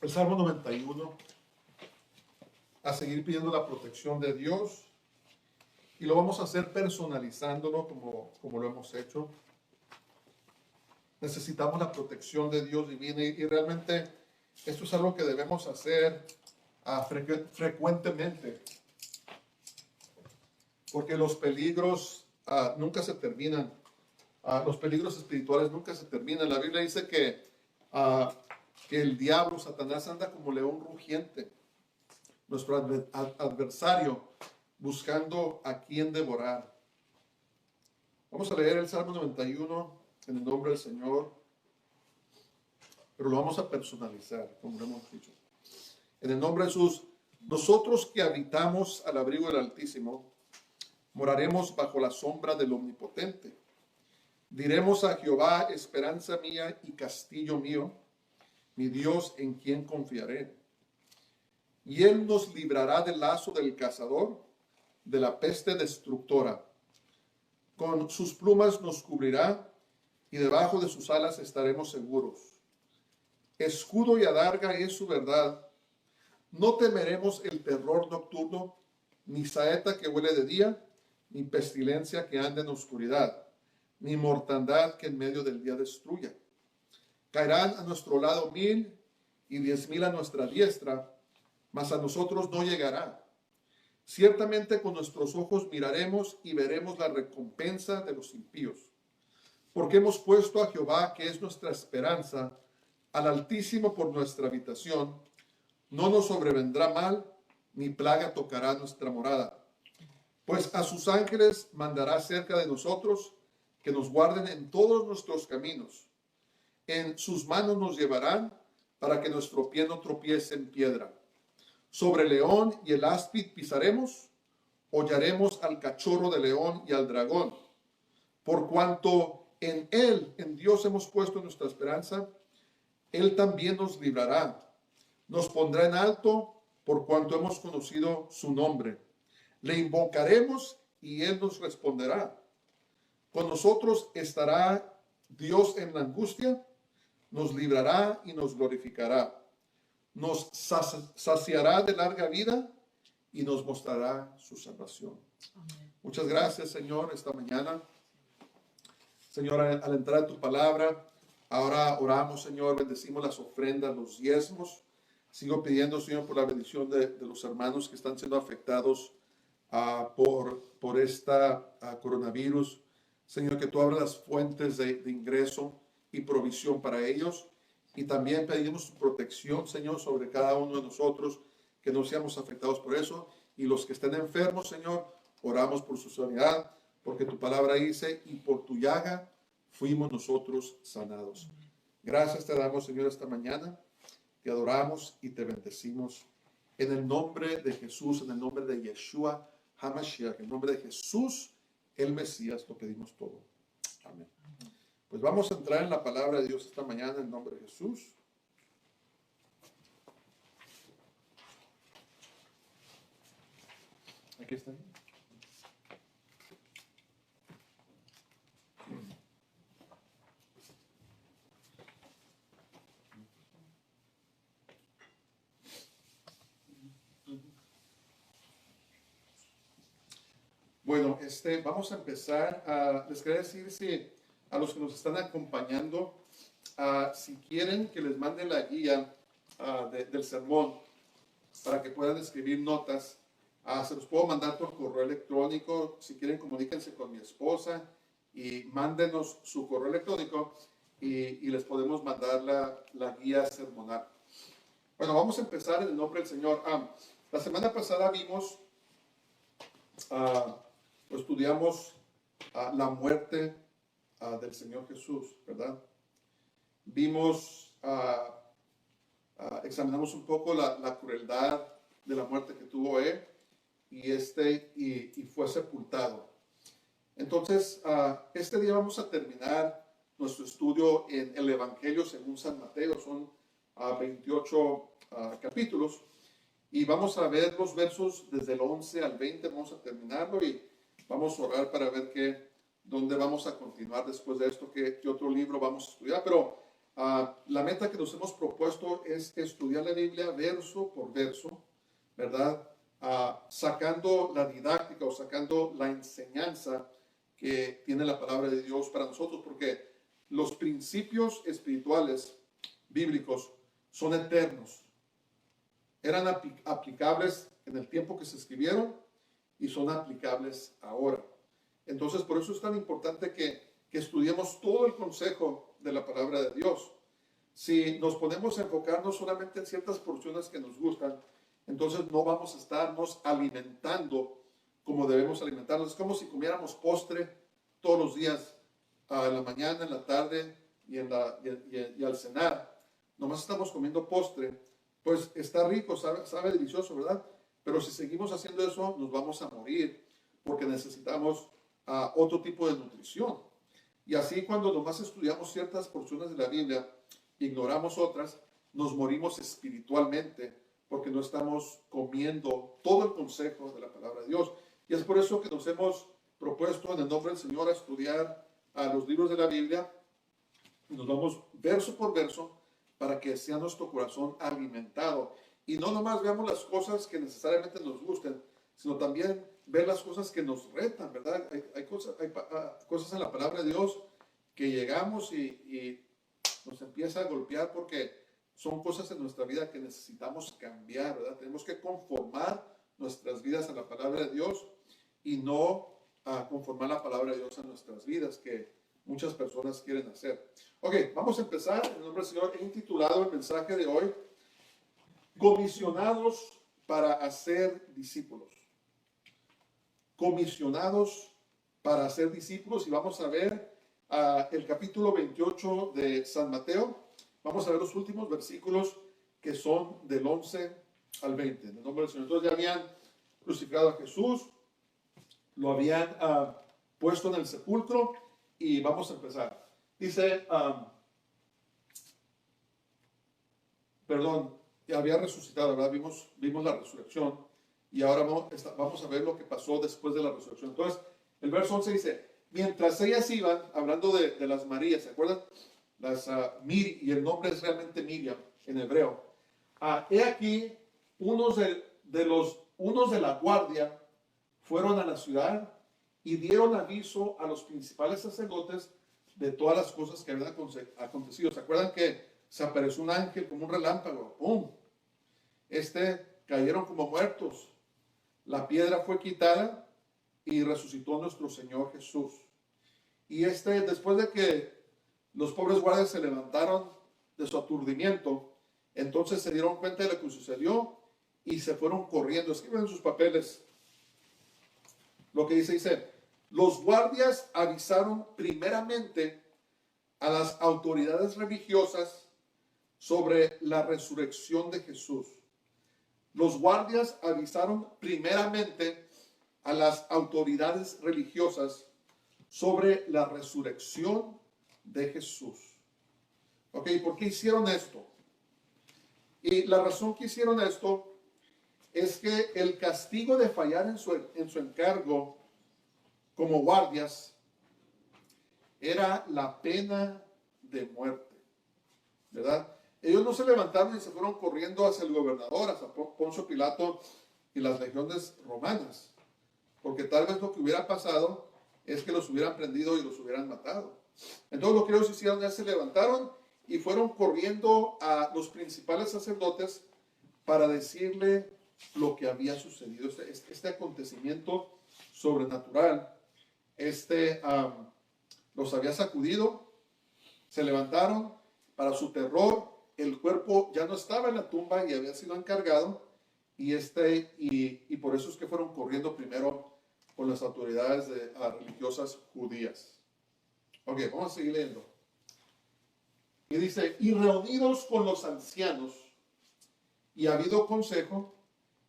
el Salmo 91, a seguir pidiendo la protección de Dios, y lo vamos a hacer personalizándolo como lo hemos hecho. Necesitamos la protección de Dios divina y realmente esto es algo que debemos hacer frecuentemente, porque los peligros nunca se terminan. Los peligros espirituales nunca se terminan. La Biblia dice que el diablo, Satanás, anda como león rugiente, nuestro adversario, buscando a quien devorar. Vamos a leer el Salmo 91 en el nombre del Señor, pero lo vamos a personalizar, como lo hemos dicho. En el nombre de Jesús, nosotros que habitamos al abrigo del Altísimo, moraremos bajo la sombra del Omnipotente. Diremos a Jehová, esperanza mía y castillo mío, mi Dios en quien confiaré. Y él nos librará del lazo del cazador, de la peste destructora. Con sus plumas nos cubrirá y debajo de sus alas estaremos seguros. Escudo y adarga es su verdad. No temeremos el terror nocturno, ni saeta que huele de día, ni pestilencia que ande en oscuridad, ni mortandad que en medio del día destruya. Caerán a nuestro lado 1000 y 10,000 a nuestra diestra, mas a nosotros no llegará. Ciertamente con nuestros ojos miraremos y veremos la recompensa de los impíos. Porque hemos puesto a Jehová, que es nuestra esperanza, al Altísimo por nuestra habitación. No nos sobrevendrá mal, ni plaga tocará nuestra morada. Pues a sus ángeles mandará cerca de nosotros, que nos guarden en todos nuestros caminos. En sus manos nos llevarán, para que nuestro pie no tropiece en piedra. Sobre el león y el áspid pisaremos, hollaremos al cachorro de león y al dragón. Por cuanto en él, en Dios hemos puesto nuestra esperanza, él también nos librará. Nos pondrá en alto por cuanto hemos conocido su nombre. Le invocaremos y él nos responderá. Con nosotros estará Dios en la angustia, nos librará y nos glorificará. Nos saciará de larga vida y nos mostrará su salvación. Amén. Muchas gracias, Señor, esta mañana. Señor, al entrar en tu palabra, ahora oramos, Señor, bendecimos las ofrendas, los diezmos. Sigo pidiendo, Señor, por la bendición de los hermanos que están siendo afectados por esta coronavirus. Señor, que tú abras las fuentes de ingreso y provisión para ellos. Y también pedimos tu protección, Señor, sobre cada uno de nosotros, que no seamos afectados por eso. Y los que estén enfermos, Señor, oramos por su sanidad, porque tu palabra dice, y por tu llaga fuimos nosotros sanados. Gracias te damos, Señor, esta mañana. Te adoramos y te bendecimos. En el nombre de Jesús, en el nombre de Yeshua HaMashiach, en el nombre de Jesús, el Mesías, lo pedimos todo. Amén. Pues vamos a entrar en la palabra de Dios esta mañana en nombre de Jesús. Aquí está. Bueno, vamos a empezar. Les quería decir si a los que nos están acompañando, si quieren que les mande la guía del sermón para que puedan escribir notas, se los puedo mandar por correo electrónico. Si quieren, comuníquense con mi esposa y mándenos su correo electrónico y les podemos mandar la guía sermonal. Bueno, vamos a empezar en el nombre del Señor. La semana pasada vimos, estudiamos la muerte del Señor Jesús, ¿verdad? Vimos, examinamos un poco la crueldad de la muerte que tuvo él y fue sepultado. Entonces, este día vamos a terminar nuestro estudio en el Evangelio según San Mateo. Son 28 capítulos y vamos a ver los versos desde el 11 al 20. Vamos a terminarlo y vamos a orar para ver dónde vamos a continuar después de esto, qué otro libro vamos a estudiar. Pero La meta que nos hemos propuesto es estudiar la Biblia verso por verso, ¿verdad? Sacando la didáctica o sacando la enseñanza que tiene la palabra de Dios para nosotros, porque los principios espirituales bíblicos son eternos. Eran aplicables en el tiempo que se escribieron y son aplicables ahora. Entonces, por eso es tan importante que estudiemos todo el consejo de la palabra de Dios. Si nos ponemos a enfocarnos solamente en ciertas porciones que nos gustan, entonces no vamos a estarnos alimentando como debemos alimentarnos. Es como si comiéramos postre todos los días, en la mañana, en la tarde y al cenar. Nomás estamos comiendo postre, pues está rico, sabe delicioso, ¿verdad? Pero si seguimos haciendo eso, nos vamos a morir porque necesitamos otro tipo de nutrición. Y así cuando nomás estudiamos ciertas porciones de la Biblia, ignoramos otras, nos morimos espiritualmente porque no estamos comiendo todo el consejo de la palabra de Dios. Y es por eso que nos hemos propuesto en el nombre del Señor a estudiar los libros de la Biblia. Nos vamos verso por verso para que sea nuestro corazón alimentado. Y no nomás veamos las cosas que necesariamente nos gusten, sino también ver las cosas que nos retan, ¿verdad? Hay cosas en la palabra de Dios que llegamos y nos empieza a golpear porque son cosas en nuestra vida que necesitamos cambiar, ¿verdad? Tenemos que conformar nuestras vidas a la palabra de Dios y no conformar la palabra de Dios a nuestras vidas, que muchas personas quieren hacer. Ok, vamos a empezar. En el nombre del Señor he intitulado el mensaje de hoy, Comisionados para hacer discípulos. Comisionados para hacer discípulos, y vamos a ver el capítulo 28 de San Mateo. Vamos a ver los últimos versículos que son del 11 al 20. En el nombre del Señor. Entonces ya habían crucificado a Jesús, lo habían puesto en el sepulcro y vamos a empezar. Dice, había resucitado, ¿verdad? Vimos la resurrección y ahora vamos a ver lo que pasó después de la resurrección. Entonces, el verso 11 dice, mientras ellas iban, hablando de las Marías, ¿se acuerdan? Y el nombre es realmente Miriam en hebreo. He aquí, unos de la guardia fueron a la ciudad y dieron aviso a los principales sacerdotes de todas las cosas que habían acontecido. ¿Se acuerdan que se apareció un ángel como un relámpago? ¡Pum! Cayeron como muertos. La piedra fue quitada y resucitó nuestro Señor Jesús. Y después de que los pobres guardias se levantaron de su aturdimiento, entonces se dieron cuenta de lo que sucedió y se fueron corriendo. Escriben en sus papeles lo que dice, los guardias avisaron primeramente a las autoridades religiosas sobre la resurrección de Jesús. Los guardias avisaron primeramente a las autoridades religiosas sobre la resurrección de Jesús. Ok, ¿por qué hicieron esto? Y la razón que hicieron esto es que el castigo de fallar en su encargo como guardias era la pena de muerte, ¿verdad? Ellos no se levantaron y se fueron corriendo hacia el gobernador, hacia Poncio Pilato y las legiones romanas, porque tal vez lo que hubiera pasado es que los hubieran prendido y los hubieran matado. Entonces lo que ellos hicieron es se levantaron y fueron corriendo a los principales sacerdotes para decirle lo que había sucedido, este acontecimiento sobrenatural, los había sacudido, se levantaron. Para su terror, el cuerpo ya no estaba en la tumba y había sido encargado, y por eso es que fueron corriendo primero con las autoridades religiosas judías. Ok, vamos a seguir leyendo. Y dice, y reunidos con los ancianos y habido consejo,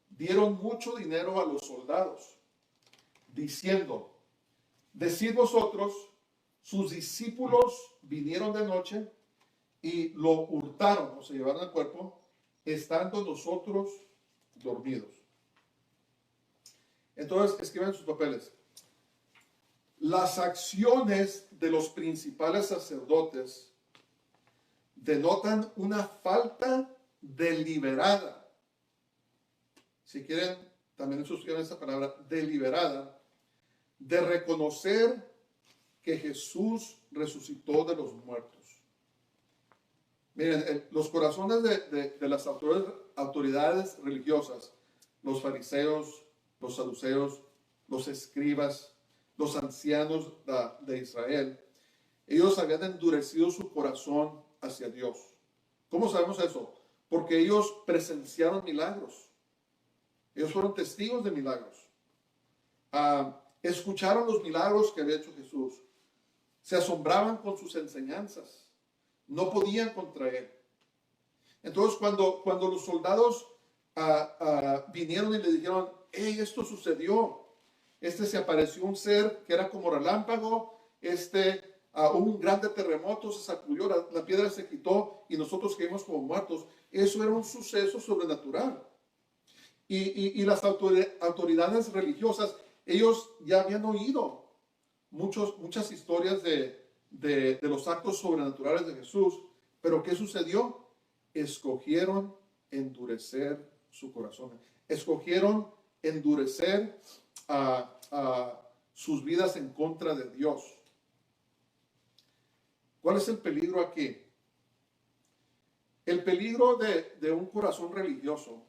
dieron mucho dinero a los soldados, diciendo, decid vosotros, sus discípulos vinieron de noche y lo hurtaron, o se llevaron el cuerpo, estando nosotros dormidos. Entonces, escriban sus papeles. Las acciones de los principales sacerdotes denotan una falta deliberada. Si quieren, también sugieren esa palabra, deliberada, de reconocer que Jesús resucitó de los muertos. Miren, los corazones de las autoridades religiosas, los fariseos, los saduceos, los escribas, los ancianos de Israel, ellos habían endurecido su corazón hacia Dios. ¿Cómo sabemos eso? Porque ellos presenciaron milagros. Ellos fueron testigos de milagros. Escucharon los milagros que había hecho Jesús. Se asombraban con sus enseñanzas. No podían contra él. Entonces, cuando los soldados vinieron y le dijeron, hey, esto sucedió. Se apareció un ser que era como relámpago. Hubo un grande terremoto, se sacudió, la piedra se quitó y nosotros quedamos como muertos. Eso era un suceso sobrenatural. Y las autoridades religiosas, ellos ya habían oído muchas historias de los actos sobrenaturales de Jesús. Pero ¿qué sucedió? Escogieron endurecer su corazón. Escogieron endurecer sus vidas en contra de Dios. ¿Cuál es el peligro aquí? El peligro de un corazón religioso,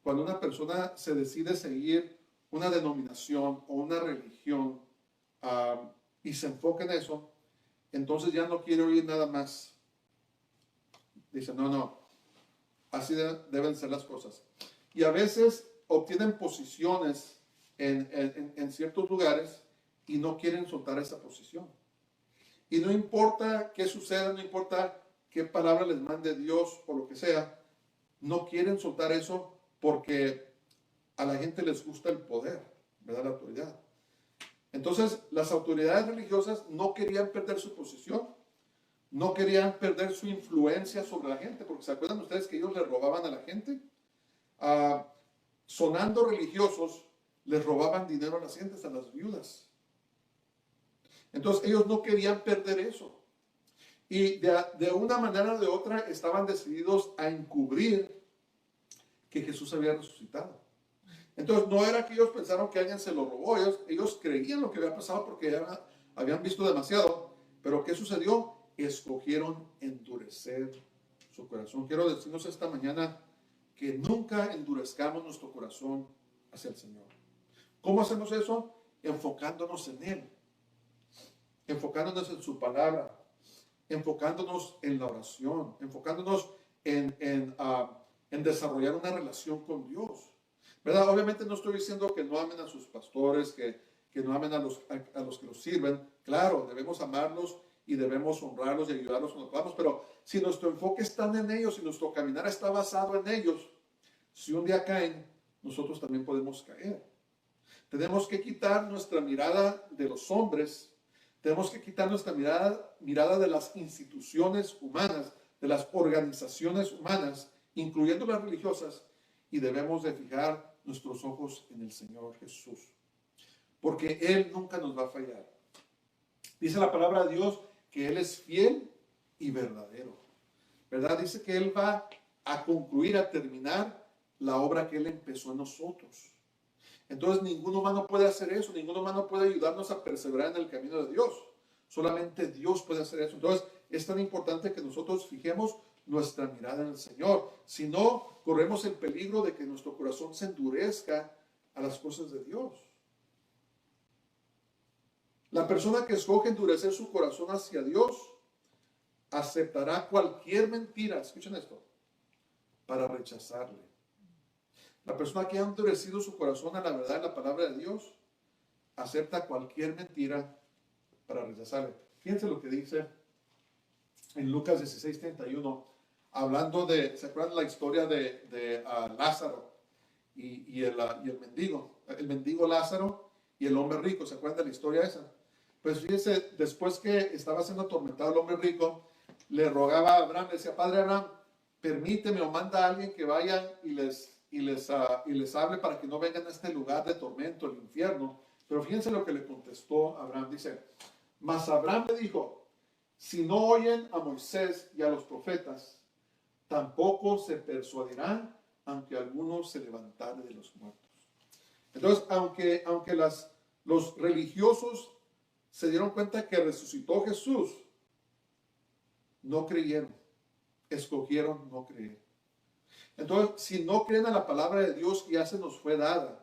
cuando una persona se decide seguir una denominación o una religión y se enfoca en eso, entonces ya no quiere oír nada más. Dice, no, así deben ser las cosas. Y a veces obtienen posiciones en ciertos lugares y no quieren soltar esa posición. Y no importa qué suceda, no importa qué palabra les mande Dios o lo que sea, no quieren soltar eso porque a la gente les gusta el poder, ¿verdad? La autoridad. Entonces, las autoridades religiosas no querían perder su posición, no querían perder su influencia sobre la gente, porque ¿se acuerdan ustedes que ellos le robaban a la gente? Sonando religiosos, les robaban dinero a las gentes, a las viudas. Entonces, ellos no querían perder eso. Y de una manera o de otra estaban decididos a encubrir que Jesús había resucitado. Entonces, no era que ellos pensaron que alguien se lo robó, ellos creían lo que había pasado porque ya habían visto demasiado. Pero ¿qué sucedió? Escogieron endurecer su corazón. Quiero decirnos esta mañana que nunca endurezcamos nuestro corazón hacia el Señor. ¿Cómo hacemos eso? Enfocándonos en Él, enfocándonos en su palabra, enfocándonos en la oración, enfocándonos en desarrollar una relación con Dios. ¿Verdad? Obviamente no estoy diciendo que no amen a sus pastores, que no amen a los que los sirven. Claro, debemos amarlos y debemos honrarlos y ayudarlos cuando podamos, pero si nuestro enfoque está en ellos, si nuestro caminar está basado en ellos, si un día caen, nosotros también podemos caer. Tenemos que quitar nuestra mirada de los hombres, tenemos que quitar nuestra mirada de las instituciones humanas, de las organizaciones humanas, incluyendo las religiosas, y debemos de fijar nuestros ojos en el Señor Jesús, porque Él nunca nos va a fallar. Dice la palabra de Dios que Él es fiel y verdadero, ¿verdad? Dice que Él va a concluir, a terminar la obra que Él empezó en nosotros. Entonces ningún humano puede hacer eso, ningún humano puede ayudarnos a perseverar en el camino de Dios. Solamente Dios puede hacer eso. Entonces es tan importante que nosotros fijemos nuestra mirada en el Señor. Si no, corremos el peligro de que nuestro corazón se endurezca a las cosas de Dios. La persona que escoge endurecer su corazón hacia Dios aceptará cualquier mentira, escuchen esto, para rechazarle. La persona que ha endurecido su corazón a la verdad de la palabra de Dios acepta cualquier mentira para rechazarle. Fíjense lo que dice en Lucas 16:31, hablando ¿se acuerdan la historia de Lázaro y el mendigo? El mendigo Lázaro y el hombre rico, ¿se acuerdan de la historia esa? Pues fíjense, después que estaba siendo atormentado el hombre rico, le rogaba a Abraham, le decía, Padre Abraham, permíteme o manda a alguien que vaya y les hable para que no vengan a este lugar de tormento, el infierno. Pero fíjense lo que le contestó Abraham, dice, mas Abraham le dijo, si no oyen a Moisés y a los profetas, tampoco se persuadirán, aunque alguno se levantare de los muertos. Entonces, aunque los religiosos se dieron cuenta que resucitó Jesús, no creyeron, escogieron no creer. Entonces, si no creen a la palabra de Dios que ya se nos fue dada,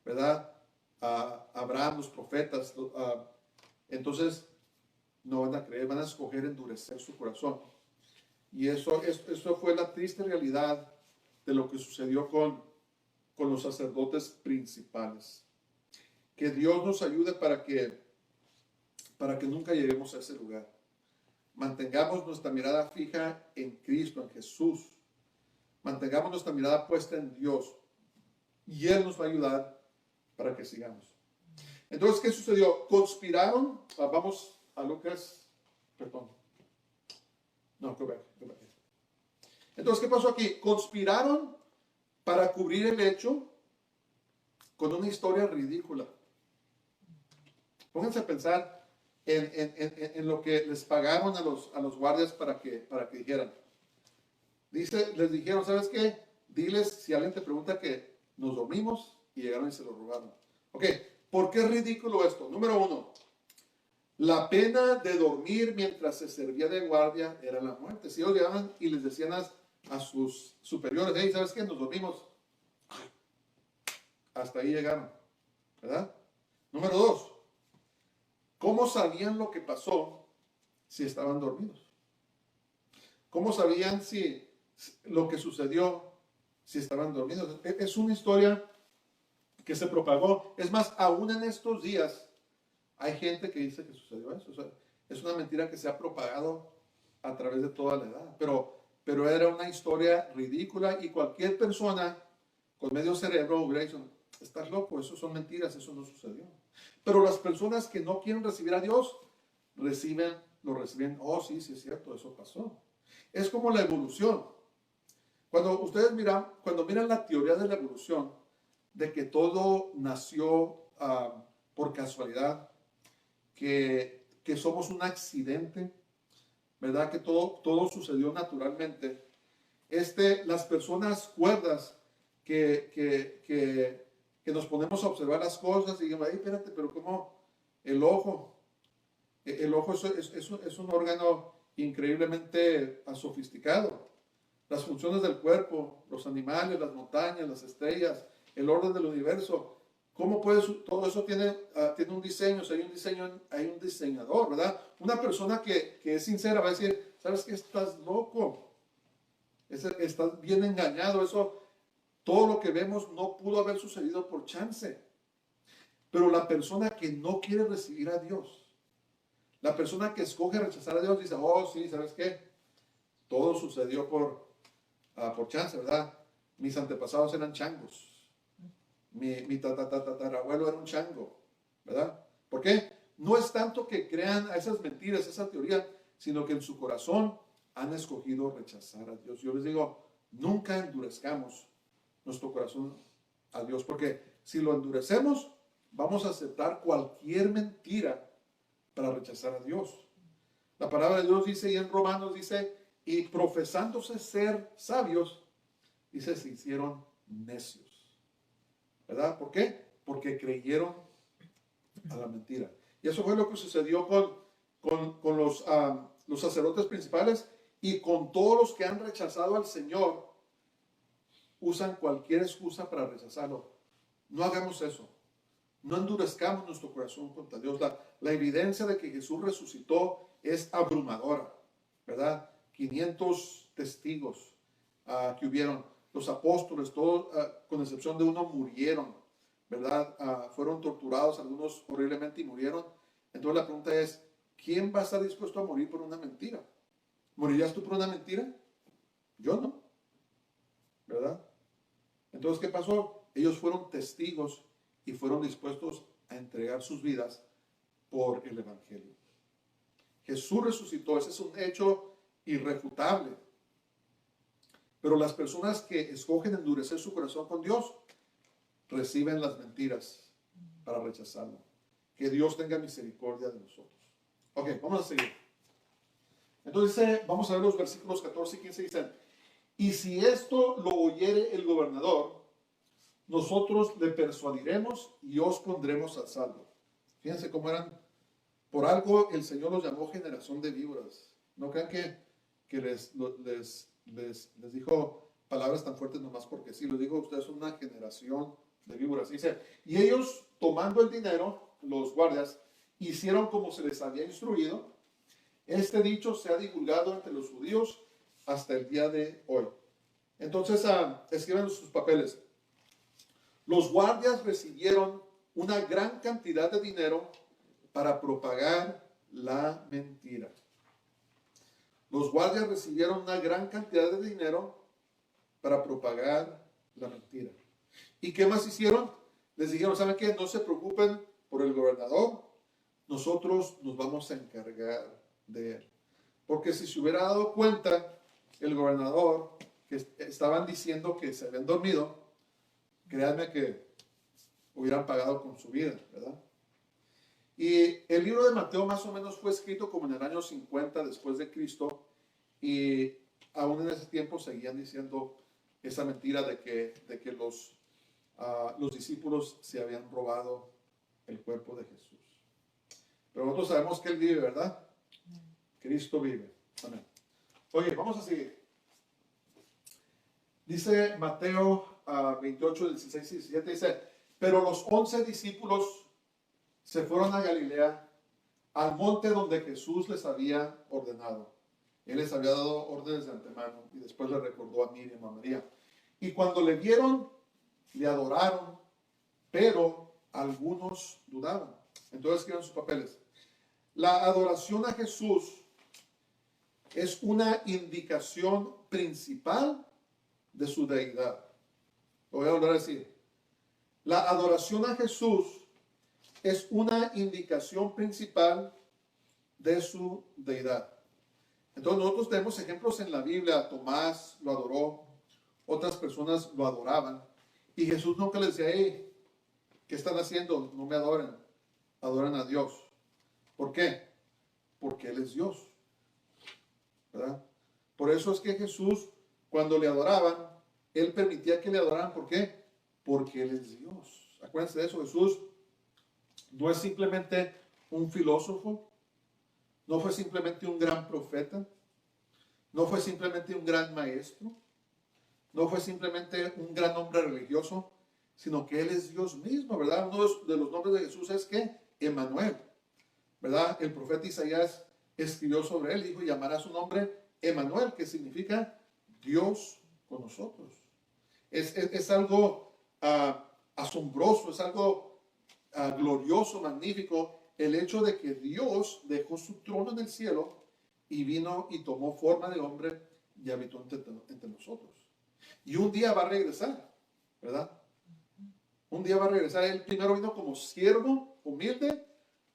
¿verdad? A Abraham, los profetas, entonces no van a creer, van a escoger endurecer su corazón. Y eso fue la triste realidad de lo que sucedió con los sacerdotes principales. Que Dios nos ayude para que nunca lleguemos a ese lugar. Mantengamos nuestra mirada fija en Cristo, en Jesús. Mantengamos nuestra mirada puesta en Dios. Y Él nos va a ayudar para que sigamos. Entonces, ¿qué sucedió? Conspiraron. Vamos a Lucas. Perdón. No, go back. Entonces, ¿qué pasó aquí? Conspiraron para cubrir el hecho con una historia ridícula. Pónganse a pensar en lo que les pagaron a los guardias para que dijeran. Les dijeron, ¿sabes qué? Diles, si alguien te pregunta, que nos dormimos, y llegaron y se lo robaron. Ok, ¿por qué es ridículo esto? Número 1, la pena de dormir mientras se servía de guardia era la muerte. Si ellos llegaban y les decían a sus superiores, hey, ¿sabes qué? Nos dormimos. Hasta ahí llegaron, ¿verdad? Número 2, ¿cómo sabían lo que pasó si estaban dormidos? ¿Cómo sabían lo que sucedió si estaban dormidos? Es una historia que se propagó. Es más, aún en estos días hay gente que dice que sucedió eso. O sea, es una mentira que se ha propagado a través de toda la edad. Pero era una historia ridícula, y cualquier persona con medio cerebro hubiera dicho, estás loco, eso son mentiras, eso no sucedió. Pero las personas que no quieren recibir a Dios, lo reciben, oh sí, sí es cierto, eso pasó. Es como la evolución. Cuando miran la teoría de la evolución, de que todo nació por casualidad, que somos un accidente, ¿verdad? Que todo sucedió naturalmente. Las personas cuerdas que nos ponemos a observar las cosas y digamos, ay, espérate, pero ¿cómo el ojo? El ojo es un órgano increíblemente sofisticado. Las funciones del cuerpo, los animales, las montañas, las estrellas, el orden del universo. ¿Cómo todo eso tiene un diseño? O sea, hay un diseñador, ¿verdad? Una persona que es sincera va a decir, ¿sabes qué? Estás loco. Estás bien engañado. Todo lo que vemos no pudo haber sucedido por chance. Pero la persona que no quiere recibir a Dios, la persona que escoge rechazar a Dios, dice, oh, sí, ¿sabes qué? Todo sucedió por chance, ¿verdad? Mis antepasados eran changos. Mi tatarabuelo era un chango, ¿verdad? ¿Por qué? No es tanto que crean a esas mentiras, esa teoría, sino que en su corazón han escogido rechazar a Dios. Yo les digo, nunca endurezcamos nuestro corazón a Dios, porque si lo endurecemos, vamos a aceptar cualquier mentira para rechazar a Dios. La palabra de Dios dice, y en Romanos dice, y profesándose ser sabios, dice, se hicieron necios. ¿Verdad? ¿Por qué? Porque creyeron a la mentira. Y eso fue lo que sucedió con los sacerdotes principales, y con todos los que han rechazado al Señor. Usan cualquier excusa para rechazarlo. No hagamos eso. No endurezcamos nuestro corazón contra Dios. La evidencia de que Jesús resucitó es abrumadora, ¿verdad? 500 testigos que hubieron. Los apóstoles, todos, con excepción de uno, murieron, ¿verdad? Fueron torturados, algunos horriblemente, y murieron. Entonces la pregunta es, ¿quién va a estar dispuesto a morir por una mentira? ¿Morirías tú por una mentira? Yo no, ¿verdad? Entonces, ¿qué pasó? Ellos fueron testigos y fueron dispuestos a entregar sus vidas por el Evangelio. Jesús resucitó, ese es un hecho irrefutable. Pero las personas que escogen endurecer su corazón con Dios, reciben las mentiras para rechazarlo. Que Dios tenga misericordia de nosotros. Ok, vamos a seguir. Entonces vamos a ver los versículos 14 y 15, dicen, y si esto lo oyere el gobernador, nosotros le persuadiremos y os pondremos a salvo. Fíjense cómo eran. Por algo el Señor los llamó generación de víboras. No crean que les dijo palabras tan fuertes nomás porque sí. Les digo, ustedes son una generación de víboras. Dice, y ellos tomando el dinero, los guardias, hicieron como se les había instruido. Este dicho se ha divulgado entre los judíos hasta el día de hoy. Entonces, escriban sus papeles. Los guardias recibieron una gran cantidad de dinero para propagar la mentira. Los guardias recibieron una gran cantidad de dinero para propagar la mentira. ¿Y qué más hicieron? Les dijeron, ¿saben qué? No se preocupen por el gobernador, nosotros nos vamos a encargar de él. Porque si se hubiera dado cuenta el gobernador que estaban diciendo que se habían dormido, créanme que hubieran pagado con su vida, ¿verdad? Y el libro de Mateo más o menos fue escrito como en el año 50 después de Cristo, y aún en ese tiempo seguían diciendo esa mentira de que los discípulos se habían robado el cuerpo de Jesús. Pero nosotros sabemos que Él vive, ¿verdad? Cristo vive. Amén. Oye, vamos a seguir. Dice Mateo 28, 16 y 17, dice, pero los 11 discípulos se fueron a Galilea, al monte donde Jesús les había ordenado. Él les había dado órdenes de antemano y después le recordó a Miriam, a María. Y cuando le vieron, le adoraron, pero algunos dudaban. Entonces escriban sus papeles. La adoración a Jesús es una indicación principal de su deidad. Lo voy a volver a decir. La adoración a Jesús es una indicación principal de su deidad. Entonces nosotros tenemos ejemplos en la Biblia. Tomás lo adoró, otras personas lo adoraban, y Jesús nunca les decía, hey, ¿qué están haciendo? No me adoren, adoran a Dios. ¿Por qué? Porque Él es Dios, ¿verdad? Por eso es que Jesús, cuando le adoraban, Él permitía que le adoraran. ¿Por qué? Porque Él es Dios. Acuérdense de eso. Jesús no es simplemente un filósofo, no fue simplemente un gran profeta, no fue simplemente un gran maestro, no fue simplemente un gran hombre religioso, sino que Él es Dios mismo, ¿verdad? Uno de los nombres de Jesús es que Emmanuel, ¿verdad? El profeta Isaías escribió sobre Él, dijo, llamará su nombre Emmanuel, que significa Dios con nosotros. Es algo asombroso, es algo glorioso, magnífico, el hecho de que Dios dejó su trono en el cielo y vino y tomó forma de hombre y habitó entre nosotros. Y un día va a regresar, ¿verdad? Un día va a regresar. Él primero vino como siervo humilde,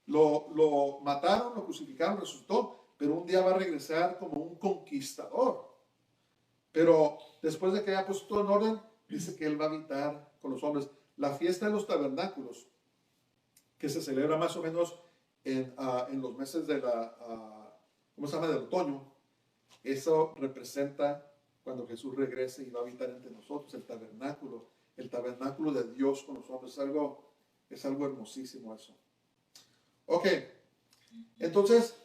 lo mataron, lo crucificaron, resucitó, pero un día va a regresar como un conquistador. Pero después de que haya puesto todo en orden, dice que Él va a habitar con los hombres. La fiesta de los tabernáculos, que se celebra más o menos en los meses de ¿cómo se llama? Del otoño, eso representa cuando Jesús regrese y va a habitar entre nosotros, el tabernáculo de Dios con los hombres. Es algo hermosísimo eso. Ok, entonces,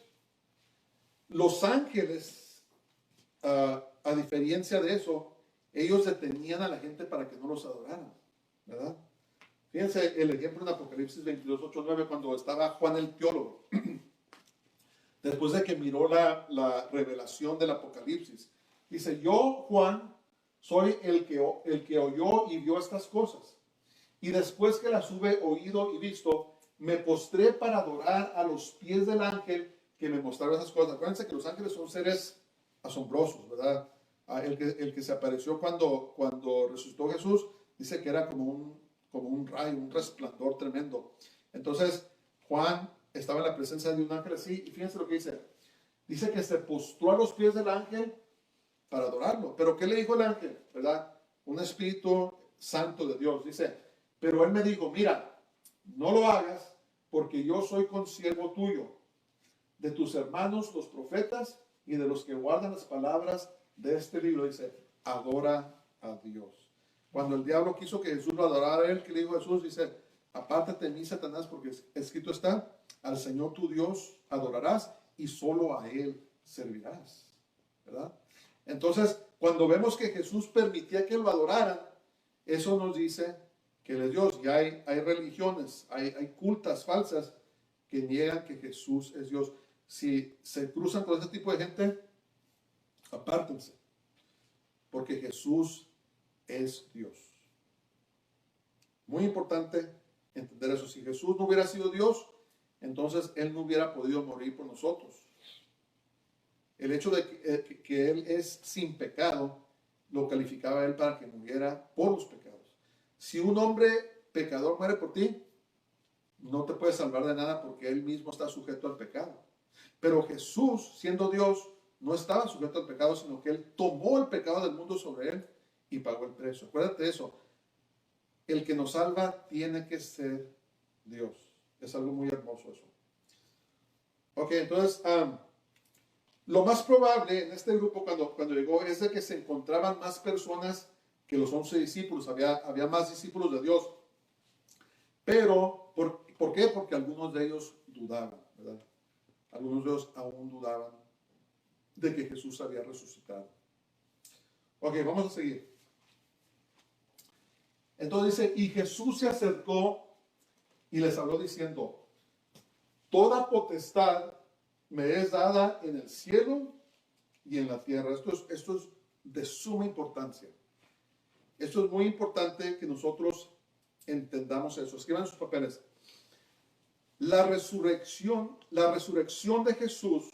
los ángeles, a diferencia de eso, ellos detenían a la gente para que no los adoraran, ¿verdad? Fíjense el ejemplo en Apocalipsis 22, 8, 9, cuando estaba Juan el teólogo. Después de que miró la revelación del Apocalipsis, dice, yo, Juan, soy el que oyó y vio estas cosas. Y después que las hube oído y visto, me postré para adorar a los pies del ángel que me mostraba esas cosas. Acuérdense que los ángeles son seres asombrosos, ¿verdad? El que se apareció cuando resucitó Jesús, dice que era como un rayo, un resplandor tremendo. Entonces, Juan estaba en la presencia de un ángel así, y fíjense lo que dice. Dice que se postró a los pies del ángel para adorarlo. Pero ¿qué le dijo el ángel? ¿Verdad? Un espíritu santo de Dios. Dice, pero él me dijo, mira, no lo hagas porque yo soy consiervo tuyo, de tus hermanos los profetas y de los que guardan las palabras de este libro, dice, adora a Dios. Cuando el diablo quiso que Jesús lo adorara a él, ¿qué le dijo Jesús? Dice, apártate de mí, Satanás, porque escrito está, al Señor tu Dios adorarás y solo a Él servirás, ¿verdad? Entonces, cuando vemos que Jesús permitía que lo adoraran, eso nos dice que Él es Dios. Y hay religiones, hay cultas falsas que niegan que Jesús es Dios. Si se cruzan con ese tipo de gente, apártense, porque Jesús es Dios. Muy importante entender eso. Si Jesús no hubiera sido Dios, entonces Él no hubiera podido morir por nosotros. El hecho de que Él es sin pecado, lo calificaba a Él para que muriera por los pecados. Si un hombre pecador muere por ti, no te puede salvar de nada porque Él mismo está sujeto al pecado. Pero Jesús, siendo Dios, no estaba sujeto al pecado, sino que Él tomó el pecado del mundo sobre Él y pagó el precio. Acuérdate de eso. El que nos salva tiene que ser Dios. Es algo muy hermoso eso. Ok, entonces, lo más probable en este grupo cuando llegó es de que se encontraban más personas que los 11 discípulos. Había más discípulos de Dios. Pero, ¿por qué? Porque algunos de ellos dudaban, ¿verdad? Algunos de ellos aún dudaban de que Jesús había resucitado. Ok, vamos a seguir. Entonces dice, y Jesús se acercó y les habló diciendo, toda potestad me es dada en el cielo y en la tierra. Esto es de suma importancia. Esto es muy importante que nosotros entendamos eso. Escriban sus papeles. La resurrección de Jesús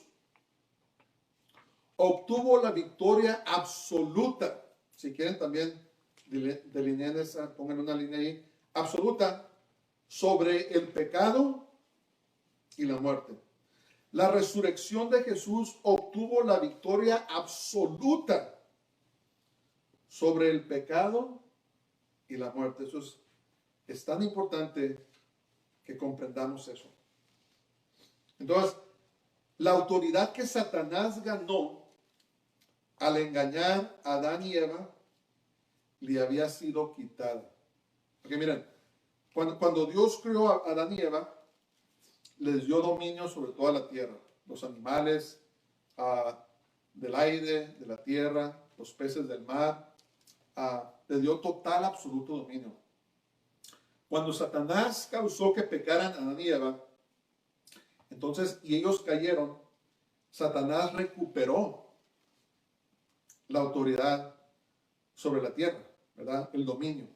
obtuvo la victoria absoluta. Si quieren también delineen esa, pongan una línea ahí, absoluta sobre el pecado y la muerte. La resurrección de Jesús obtuvo la victoria absoluta sobre el pecado y la muerte. Eso es tan importante que comprendamos eso. Entonces, la autoridad que Satanás ganó al engañar a Adán y Eva le había sido quitada. Porque miren, cuando Dios creó a Adán y Eva, les dio dominio sobre toda la tierra, los animales del aire, de la tierra, los peces del mar, les dio total, absoluto dominio. Cuando Satanás causó que pecaran a Adán y Eva, entonces, y ellos cayeron, Satanás recuperó la autoridad sobre la tierra, ¿verdad? El dominio.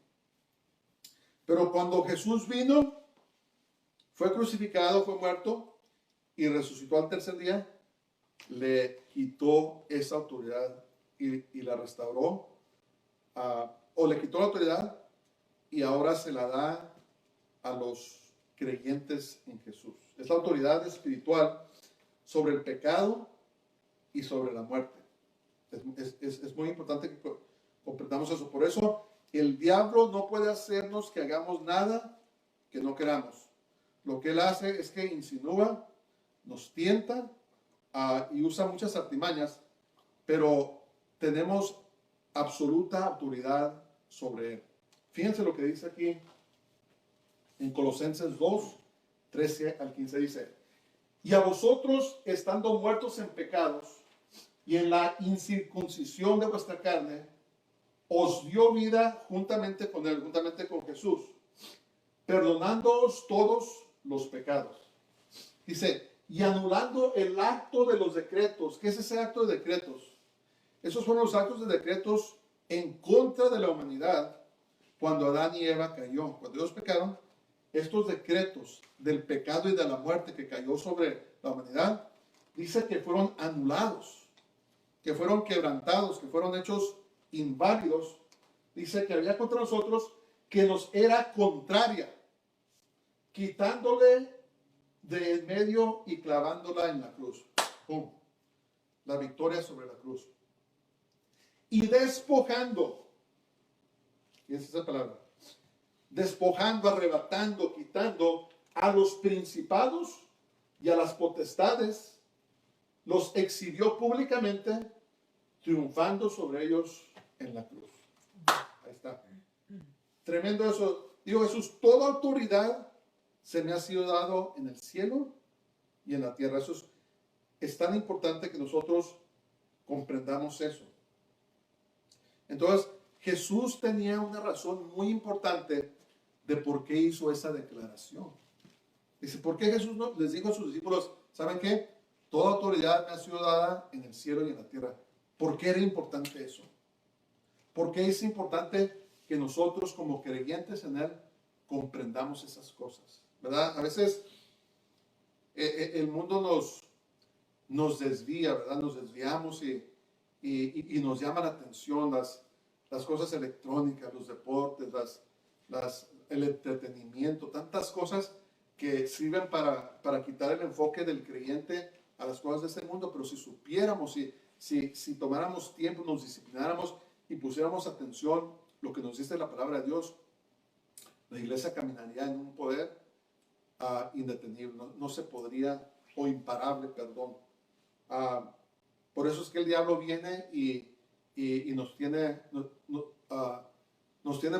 Pero cuando Jesús vino, fue crucificado, fue muerto y resucitó al tercer día, le quitó esa autoridad y la restauró, o le quitó la autoridad y ahora se la da a los creyentes en Jesús. Es la autoridad espiritual sobre el pecado y sobre la muerte. Es muy importante que comprendamos eso. Por eso el diablo no puede hacernos que hagamos nada que no queramos. Lo que él hace es que insinúa, nos tienta y usa muchas artimañas, pero tenemos absoluta autoridad sobre él. Fíjense lo que dice aquí en Colosenses 2, 13 al 15 dice, y a vosotros, estando muertos en pecados y en la incircuncisión de vuestra carne, os dio vida juntamente con él, juntamente con Jesús, perdonándoos todos los pecados. Dice, y anulando el acto de los decretos. ¿Qué es ese acto de decretos? Esos fueron los actos de decretos en contra de la humanidad cuando Adán y Eva cayó. Cuando ellos pecaron, estos decretos del pecado y de la muerte que cayó sobre la humanidad, dice que fueron anulados, que fueron quebrantados, que fueron hechos inválidos. Dice que había contra nosotros que nos era contraria, quitándole de en medio y clavándola en la cruz. ¡Pum! La victoria sobre la cruz. Y despojando, ¿qué es esa palabra? Despojando, arrebatando, quitando a los principados y a las potestades los exhibió públicamente, triunfando sobre ellos en la cruz. Ahí está. Tremendo eso. Dijo Jesús, toda autoridad se me ha sido dado en el cielo y en la tierra. Es tan importante que nosotros comprendamos eso. Entonces, Jesús tenía una razón muy importante de por qué hizo esa declaración. Dice, ¿por qué Jesús les dijo a sus discípulos, ¿saben qué? Toda autoridad me ha sido dada en el cielo y en la tierra. ¿Por qué era importante eso? ¿Por qué es importante que nosotros como creyentes en Él comprendamos esas cosas? ¿Verdad? A veces el mundo nos desvía, ¿verdad? Nos desviamos y nos llama la atención las cosas electrónicas, los deportes, el entretenimiento, tantas cosas que sirven para quitar el enfoque del creyente a las cosas de este mundo. Pero si supiéramos, si tomáramos tiempo, nos disciplináramos y pusiéramos atención lo que nos dice la palabra de Dios, la iglesia caminaría en un poder indetenible, no se podría, o imparable, perdón. Por eso es que el diablo viene y nos tiene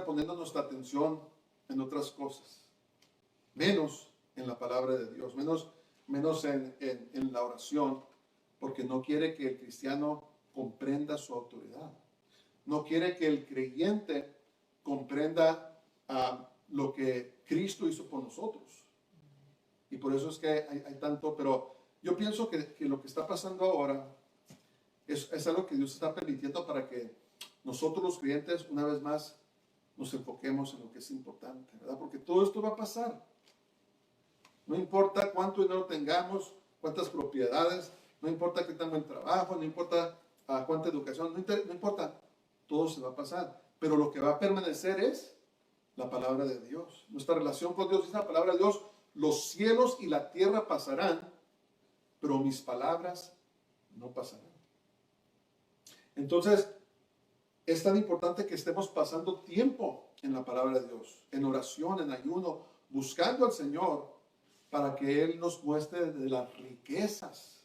poniendo nuestra atención en otras cosas, menos en la palabra de Dios, menos en la oración, porque no quiere que el cristiano comprenda su autoridad. No quiere que el creyente comprenda lo que Cristo hizo por nosotros. Y por eso es que hay tanto, pero yo pienso que lo que está pasando ahora es algo que Dios está permitiendo para que nosotros los creyentes una vez más nos enfoquemos en lo que es importante, ¿verdad? Porque todo esto va a pasar. No importa cuánto dinero tengamos, cuántas propiedades, no importa qué tan buen trabajo, no importa cuánta educación, no importa, todo se va a pasar. Pero lo que va a permanecer es la palabra de Dios. Nuestra relación con Dios es la palabra de Dios. Los cielos y la tierra pasarán, pero mis palabras no pasarán. Entonces, es tan importante que estemos pasando tiempo en la palabra de Dios, en oración, en ayuno, buscando al Señor para que Él nos muestre de las riquezas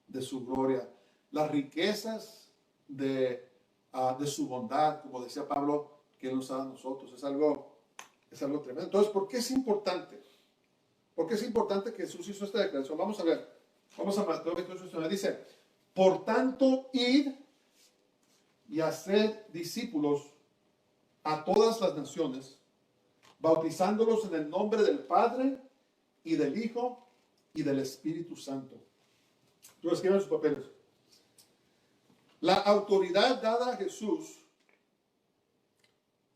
de su gloria, las riquezas de su bondad, como decía Pablo, que Él nos da a nosotros. Es algo tremendo. Entonces, ¿por qué es importante? ¿Por qué es importante que Jesús hizo esta declaración? Vamos a ver. Vamos a Mateo 28, dice, por tanto, id y haced discípulos a todas las naciones, bautizándolos en el nombre del Padre y del Hijo y del Espíritu Santo. Entonces, escriban sus papeles. La autoridad dada a Jesús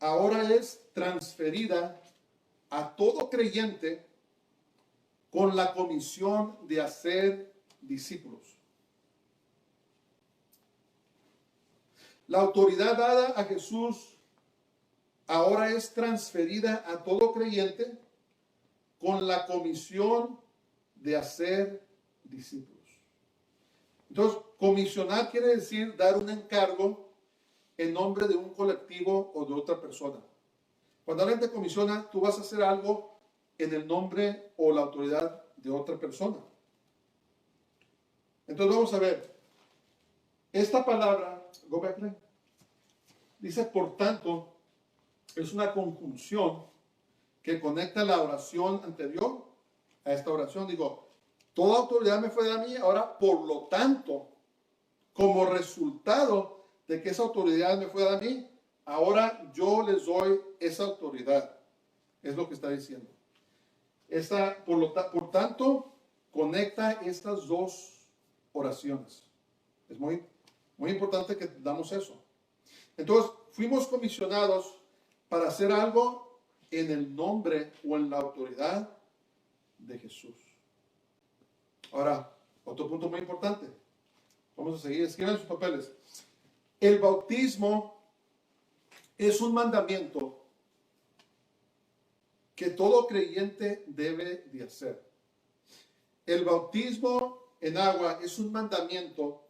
ahora es transferida a todo creyente con la comisión de hacer discípulos. La autoridad dada a Jesús ahora es transferida a todo creyente con la comisión de hacer discípulos. Entonces, comisionar quiere decir dar un encargo en nombre de un colectivo o de otra persona. Cuando alguien te comisiona, tú vas a hacer algo en el nombre o la autoridad de otra persona. Entonces vamos a ver. Esta palabra, go back, dice por tanto, es una conjunción que conecta la oración anterior a esta oración. Digo, toda autoridad me fue dada a mí, ahora por lo tanto, como resultado de que esa autoridad me fue dada a mí, ahora yo les doy esa autoridad. Es lo que está diciendo. Por tanto, conecta estas dos oraciones. Es muy, muy importante que damos eso. Entonces, fuimos comisionados para hacer algo en el nombre o en la autoridad de Jesús. Ahora, otro punto muy importante. Vamos a seguir. Escriban sus papeles. El bautismo es un mandamiento que todo creyente debe de hacer. El bautismo en agua es un mandamiento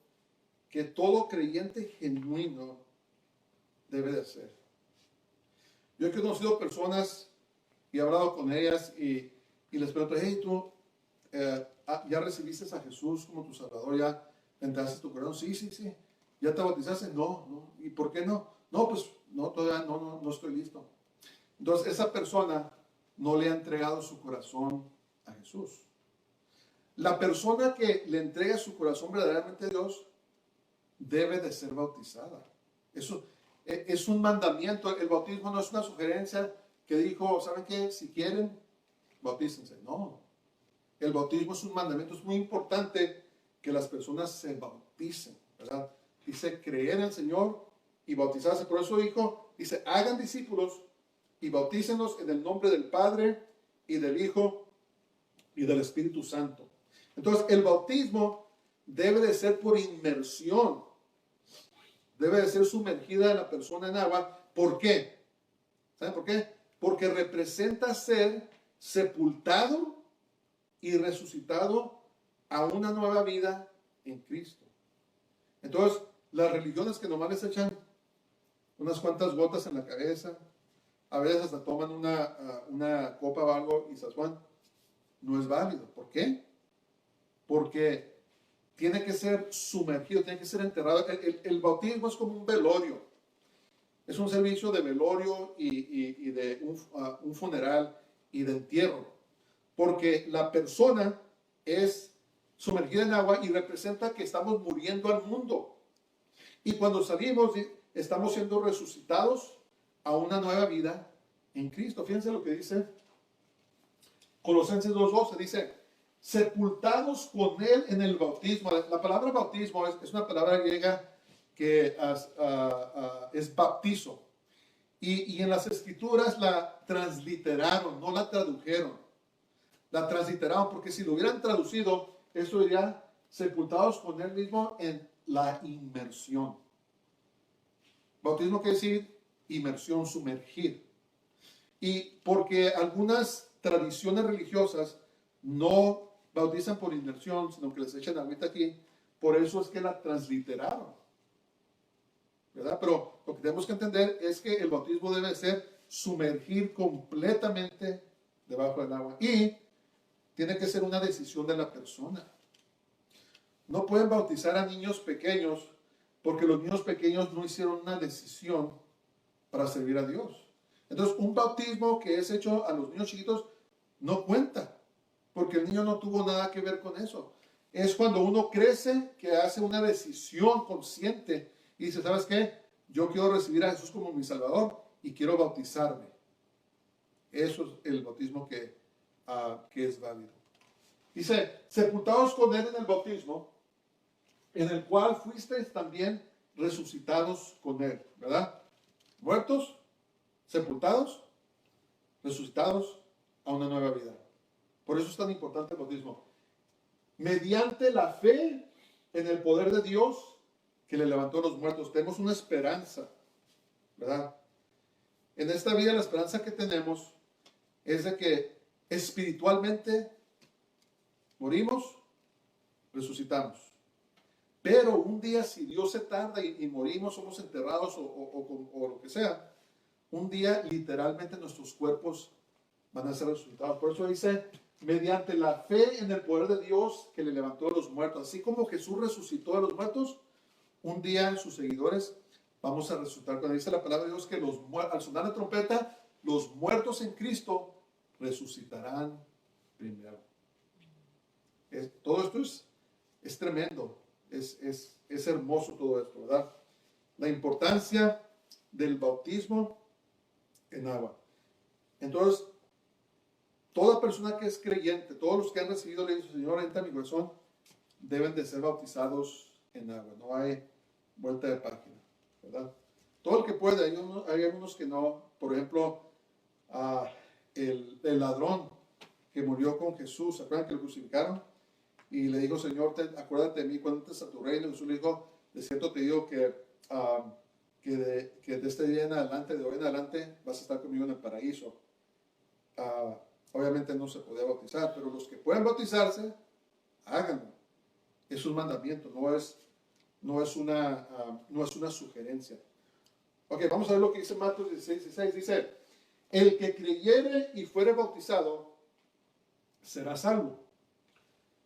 que todo creyente genuino debe de hacer. Yo he conocido personas y he hablado con ellas y les pregunto, hey, tú, ¿ya recibiste a Jesús como tu Salvador? ¿Ya entraste tu corazón? Sí, sí, sí. ¿Ya te bautizaste? No, no. ¿Y por qué no? No, pues no, todavía no estoy listo. Entonces, esa persona no le ha entregado su corazón a Jesús. La persona que le entrega su corazón verdaderamente a Dios debe de ser bautizada. Eso es un mandamiento. El bautismo no es una sugerencia que dijo, ¿saben qué? Si quieren, bautícense. No. El bautismo es un mandamiento. Es muy importante que las personas se bauticen, ¿verdad? Dice creer en el Señor y bautizarse. Por eso dice, hagan discípulos y bautícenlos en el nombre del Padre y del Hijo y del Espíritu Santo. Entonces, el bautismo debe de ser por inmersión. Debe de ser sumergida la persona en agua. ¿Por qué? ¿Saben por qué? Porque representa ser sepultado y resucitado a una nueva vida en Cristo. Entonces, las religiones que nomás les echan unas cuantas gotas en la cabeza, a veces hasta toman una copa o algo y sazón, no es válido. ¿Por qué? Porque tiene que ser sumergido, tiene que ser enterrado. El bautismo es como un velorio. Es un servicio de velorio y de un funeral y de entierro. Porque la persona es sumergida en agua y representa que estamos muriendo al mundo. Y cuando salimos, estamos siendo resucitados a una nueva vida en Cristo. Fíjense lo que dice Colosenses 2:12. Dice, sepultados con Él en el bautismo. La palabra bautismo es una palabra griega que es baptizo. Y en las escrituras la transliteraron, no la tradujeron. La transliteraron porque si lo hubieran traducido, esto diría sepultados con Él mismo en la inmersión. Bautismo quiere decir inmersión, sumergir. Y porque algunas tradiciones religiosas no bautizan por inmersión, sino que les echan agüita aquí, por eso es que la transliteraron, ¿verdad? Pero lo que tenemos que entender es que el bautismo debe ser sumergir completamente debajo del agua y tiene que ser una decisión de la persona. No pueden bautizar a niños pequeños porque los niños pequeños no hicieron una decisión para servir a Dios. Entonces, un bautismo que es hecho a los niños chiquitos no cuenta, porque el niño no tuvo nada que ver con eso. Es cuando uno crece que hace una decisión consciente y dice, ¿sabes qué? Yo quiero recibir a Jesús como mi Salvador y quiero bautizarme. Eso es el bautismo que es válido. Dice, sepultados con Él en el bautismo, en el cual fuisteis también resucitados con Él, ¿verdad? Muertos, sepultados, resucitados a una nueva vida. Por eso es tan importante el bautismo. Mediante la fe en el poder de Dios que le levantó a los muertos, tenemos una esperanza, ¿verdad? En esta vida la esperanza que tenemos es de que espiritualmente morimos, resucitamos. Pero un día, si Dios se tarda y morimos, somos enterrados o lo que sea, un día literalmente nuestros cuerpos van a ser resucitados. Por eso dice, mediante la fe en el poder de Dios que le levantó a los muertos. Así como Jesús resucitó a los muertos, un día sus seguidores vamos a resucitar. Cuando dice la palabra de Dios que al sonar la trompeta, los muertos en Cristo resucitarán primero. Todo esto es tremendo. Es hermoso todo esto, ¿verdad? La importancia del bautismo en agua. Entonces, toda persona que es creyente, todos los que han recibido la dice, Señor, entra en mi corazón, deben de ser bautizados en agua. No hay vuelta de página, ¿verdad? Todo el que puede, hay algunos que no. Por ejemplo, el ladrón que murió con Jesús, ¿se acuerdan que lo crucificaron? Y le dijo, Señor, acuérdate de mí cuando entres a tu reino. Jesús le dijo, de cierto te digo que de este día en adelante, de hoy en adelante, vas a estar conmigo en el paraíso. Obviamente no se podía bautizar, pero los que pueden bautizarse, háganlo. Es un mandamiento, no es una sugerencia. Ok, vamos a ver lo que dice Marcos 16:16. Dice, el que creyere y fuere bautizado será salvo,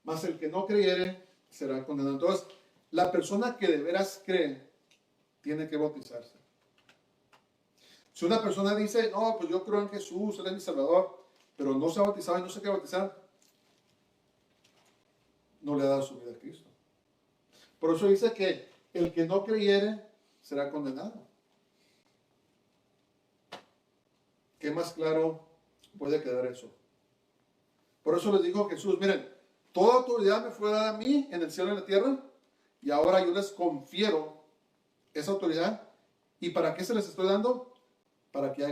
mas el que no creyere será condenado. Entonces, la persona que de veras cree tiene que bautizarse. Si una persona dice, no, pues yo creo en Jesús, Él es mi Salvador, pero no se ha bautizado y no se quiere bautizar, no le ha dado su vida a Cristo. Por eso dice que el que no creyere será condenado. ¿Qué más claro puede quedar eso? Por eso les dijo Jesús, miren, toda autoridad me fue dada a mí en el cielo y en la tierra, y ahora yo les confiero esa autoridad. ¿Y para qué se les estoy dando? Para que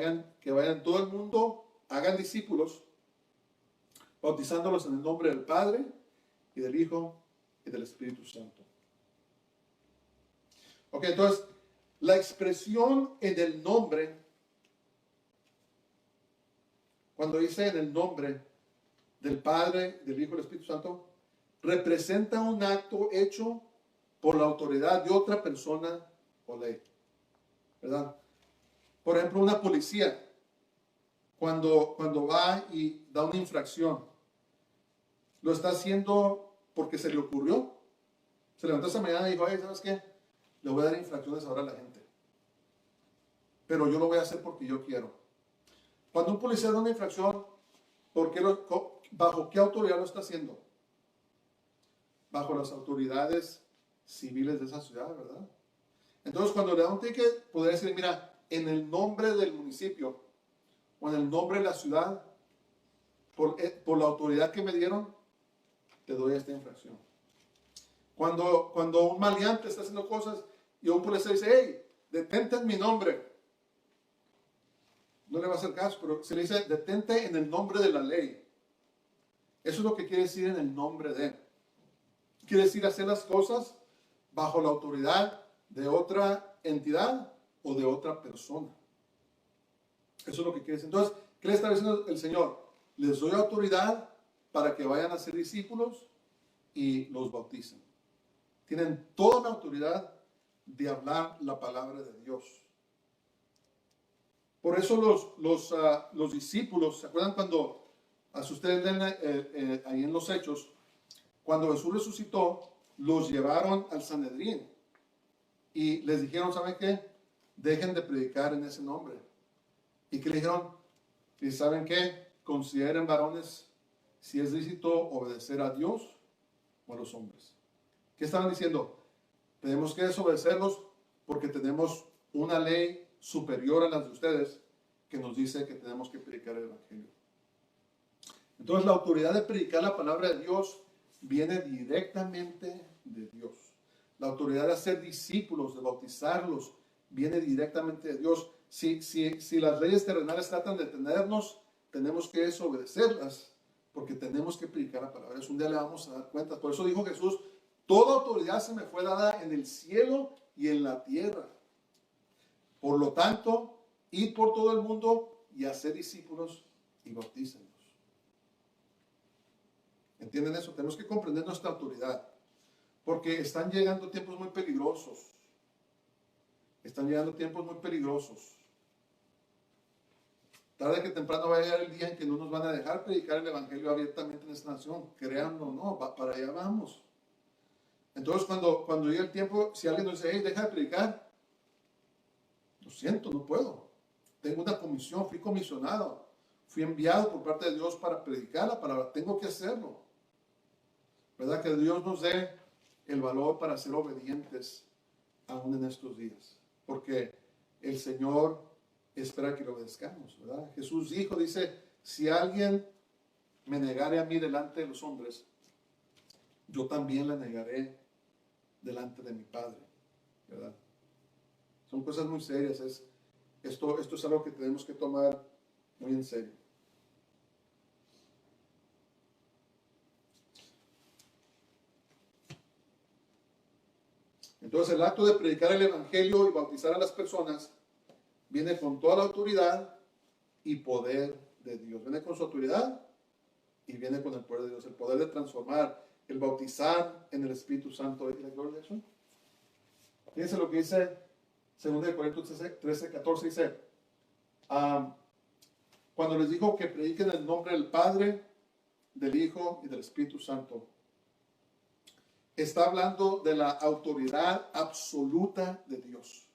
vayan todo el mundo, hagan discípulos, bautizándolos en el nombre del Padre y del Hijo y del Espíritu Santo. Ok, entonces, la expresión en el nombre, cuando dice en el nombre del Padre, del Hijo y del Espíritu Santo, representa un acto hecho por la autoridad de otra persona o ley, ¿verdad? Por ejemplo, una policía, cuando va y da una infracción, lo está haciendo porque se le ocurrió. Se levantó esa mañana y dijo, ay, ¿sabes qué? Le voy a dar infracciones ahora a la gente. Pero yo lo voy a hacer porque yo quiero. Cuando un policía da una infracción, ¿bajo qué autoridad lo está haciendo? Bajo las autoridades civiles de esa ciudad, ¿verdad? Entonces, cuando le da un ticket, podría decir, mira, en el nombre del municipio o en el nombre de la ciudad, por la autoridad que me dieron, te doy esta infracción. Cuando un maleante está haciendo cosas y un policía dice, hey, detente en mi nombre, no le va a hacer caso, pero se le dice, detente en el nombre de la ley. Eso es lo que quiere decir en el nombre de. Quiere decir hacer las cosas bajo la autoridad de otra entidad o de otra persona. Eso es lo que quiere decir. Entonces, ¿qué le está diciendo el Señor? Les doy autoridad para que vayan a ser discípulos y los bauticen. Tienen toda la autoridad de hablar la palabra de Dios. Por eso los discípulos, ¿se acuerdan cuando, si ustedes leen ahí en los Hechos, cuando Jesús resucitó, los llevaron al Sanedrín y les dijeron, ¿saben qué? Dejen de predicar en ese nombre. ¿Y qué le dijeron? ¿Y saben qué? Consideren, varones, si es lícito obedecer a Dios o a los hombres. ¿Qué estaban diciendo? Tenemos que desobedecerlos porque tenemos una ley superior a las de ustedes que nos dice que tenemos que predicar el Evangelio. Entonces la autoridad de predicar la palabra de Dios viene directamente de Dios. La autoridad de hacer discípulos, de bautizarlos, viene directamente de Dios. Si las leyes terrenales tratan de detenernos, tenemos que desobedecerlas porque tenemos que predicar la palabra. Un día le vamos a dar cuenta. Por eso dijo Jesús, toda autoridad se me fue dada en el cielo y en la tierra. Por lo tanto, id por todo el mundo y hacer discípulos y bautícenlos. ¿Entienden eso? Tenemos que comprender nuestra autoridad. Porque están llegando tiempos muy peligrosos. Están llegando tiempos muy peligrosos. Tarde que temprano va a llegar el día en que no nos van a dejar predicar el Evangelio abiertamente en esta nación. Créanlo o no, para allá vamos. Entonces, cuando llegue el tiempo, si alguien nos dice, hey, deja de predicar, lo siento, no puedo. Tengo una comisión, fui comisionado, fui enviado por parte de Dios para predicar la palabra, tengo que hacerlo. ¿Verdad? Que Dios nos dé el valor para ser obedientes aún en estos días. Porque el Señor espera que lo obedezcamos, ¿verdad? Jesús dice, si alguien me negare a mí delante de los hombres, yo también la negaré delante de mi Padre, ¿verdad? Son cosas muy serias. Esto es algo que tenemos que tomar muy en serio. Entonces el acto de predicar el Evangelio y bautizar a las personas viene con toda la autoridad y poder de Dios. Viene con su autoridad y viene con el poder de Dios. El poder de transformar, el bautizar en el Espíritu Santo. ¿Y la gloria de eso? Fíjense lo que dice 2 Corintios 13, 14. Dice, cuando les dijo que prediquen el nombre del Padre, del Hijo y del Espíritu Santo, está hablando de la autoridad absoluta de Dios.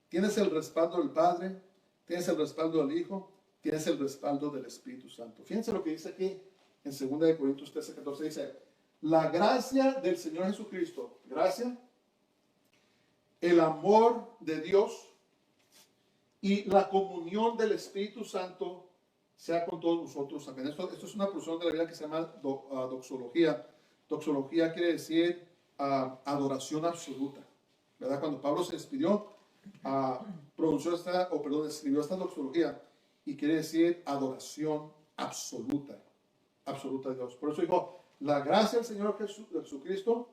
Tienes el respaldo del Padre, tienes el respaldo del Hijo, tienes el respaldo del Espíritu Santo. Fíjense lo que dice aquí en 2 Corintios 13:14. Dice, la gracia del Señor Jesucristo, gracia, el amor de Dios y la comunión del Espíritu Santo sea con todos nosotros. Amén. Esto es una porción de la Biblia que se llama doxología. Doxología quiere decir adoración absoluta. ¿Verdad? Cuando Pablo se despidió, escribió esta doxología y quiere decir adoración absoluta. Absoluta de Dios. Por eso dijo, la gracia del Señor Jesucristo,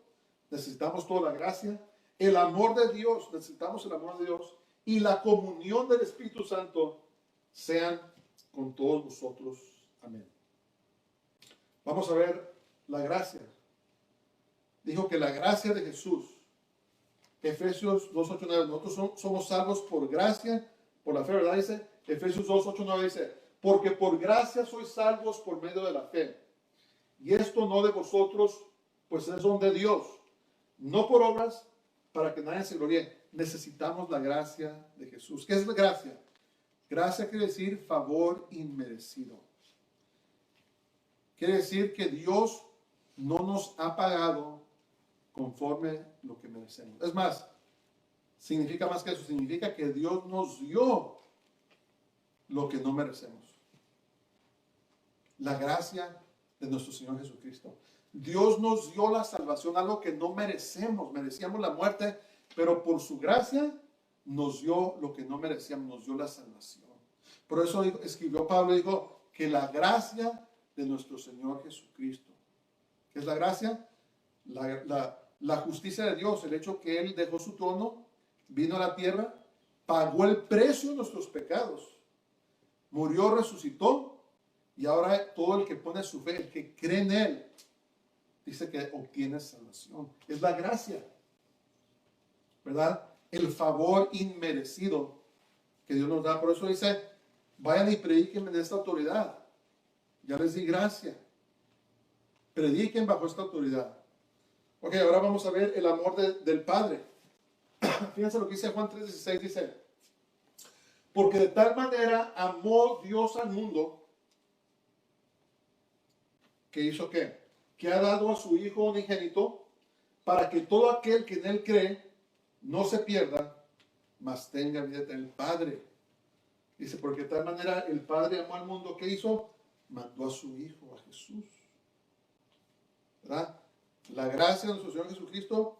necesitamos toda la gracia. El amor de Dios, necesitamos el amor de Dios. Y la comunión del Espíritu Santo sean con todos nosotros. Amén. Vamos a ver la gracia. Dijo que la gracia de Jesús, Efesios 2:8-9, nosotros somos salvos por gracia, por la fe, ¿verdad? Dice, Efesios 2:8-9 dice, porque por gracia sois salvos por medio de la fe. Y esto no de vosotros, pues es don de Dios, no por obras, para que nadie se gloríe. Necesitamos la gracia de Jesús. ¿Qué es la gracia? Gracia quiere decir favor inmerecido. Quiere decir que Dios no nos ha pagado conforme lo que merecemos. Es más, significa más que eso. Significa que Dios nos dio lo que no merecemos. La gracia de nuestro Señor Jesucristo. Dios nos dio la salvación, algo que no merecemos. Merecíamos la muerte, pero por su gracia nos dio lo que no merecíamos, nos dio la salvación. Por eso escribió Pablo, dijo que la gracia de nuestro Señor Jesucristo. ¿Qué es la gracia? La justicia de Dios, el hecho que Él dejó su trono, vino a la tierra, pagó el precio de nuestros pecados, murió, resucitó, y ahora todo el que pone su fe, el que cree en Él, dice que obtiene salvación. Es la gracia, ¿verdad? El favor inmerecido que Dios nos da. Por eso dice, vayan y prediquen en esta autoridad. Ya les di gracia. Prediquen bajo esta autoridad. Ok, ahora vamos a ver el amor del Padre. Fíjense lo que dice Juan 3:16, dice, porque de tal manera amó Dios al mundo, que hizo ¿qué? Que ha dado a su Hijo unigénito, para que todo aquel que en Él cree no se pierda, mas tenga vida eterna. El Padre. Dice, porque de tal manera el Padre amó al mundo, ¿qué hizo? Mandó a su Hijo, a Jesús. ¿Verdad? La gracia de nuestro Señor Jesucristo,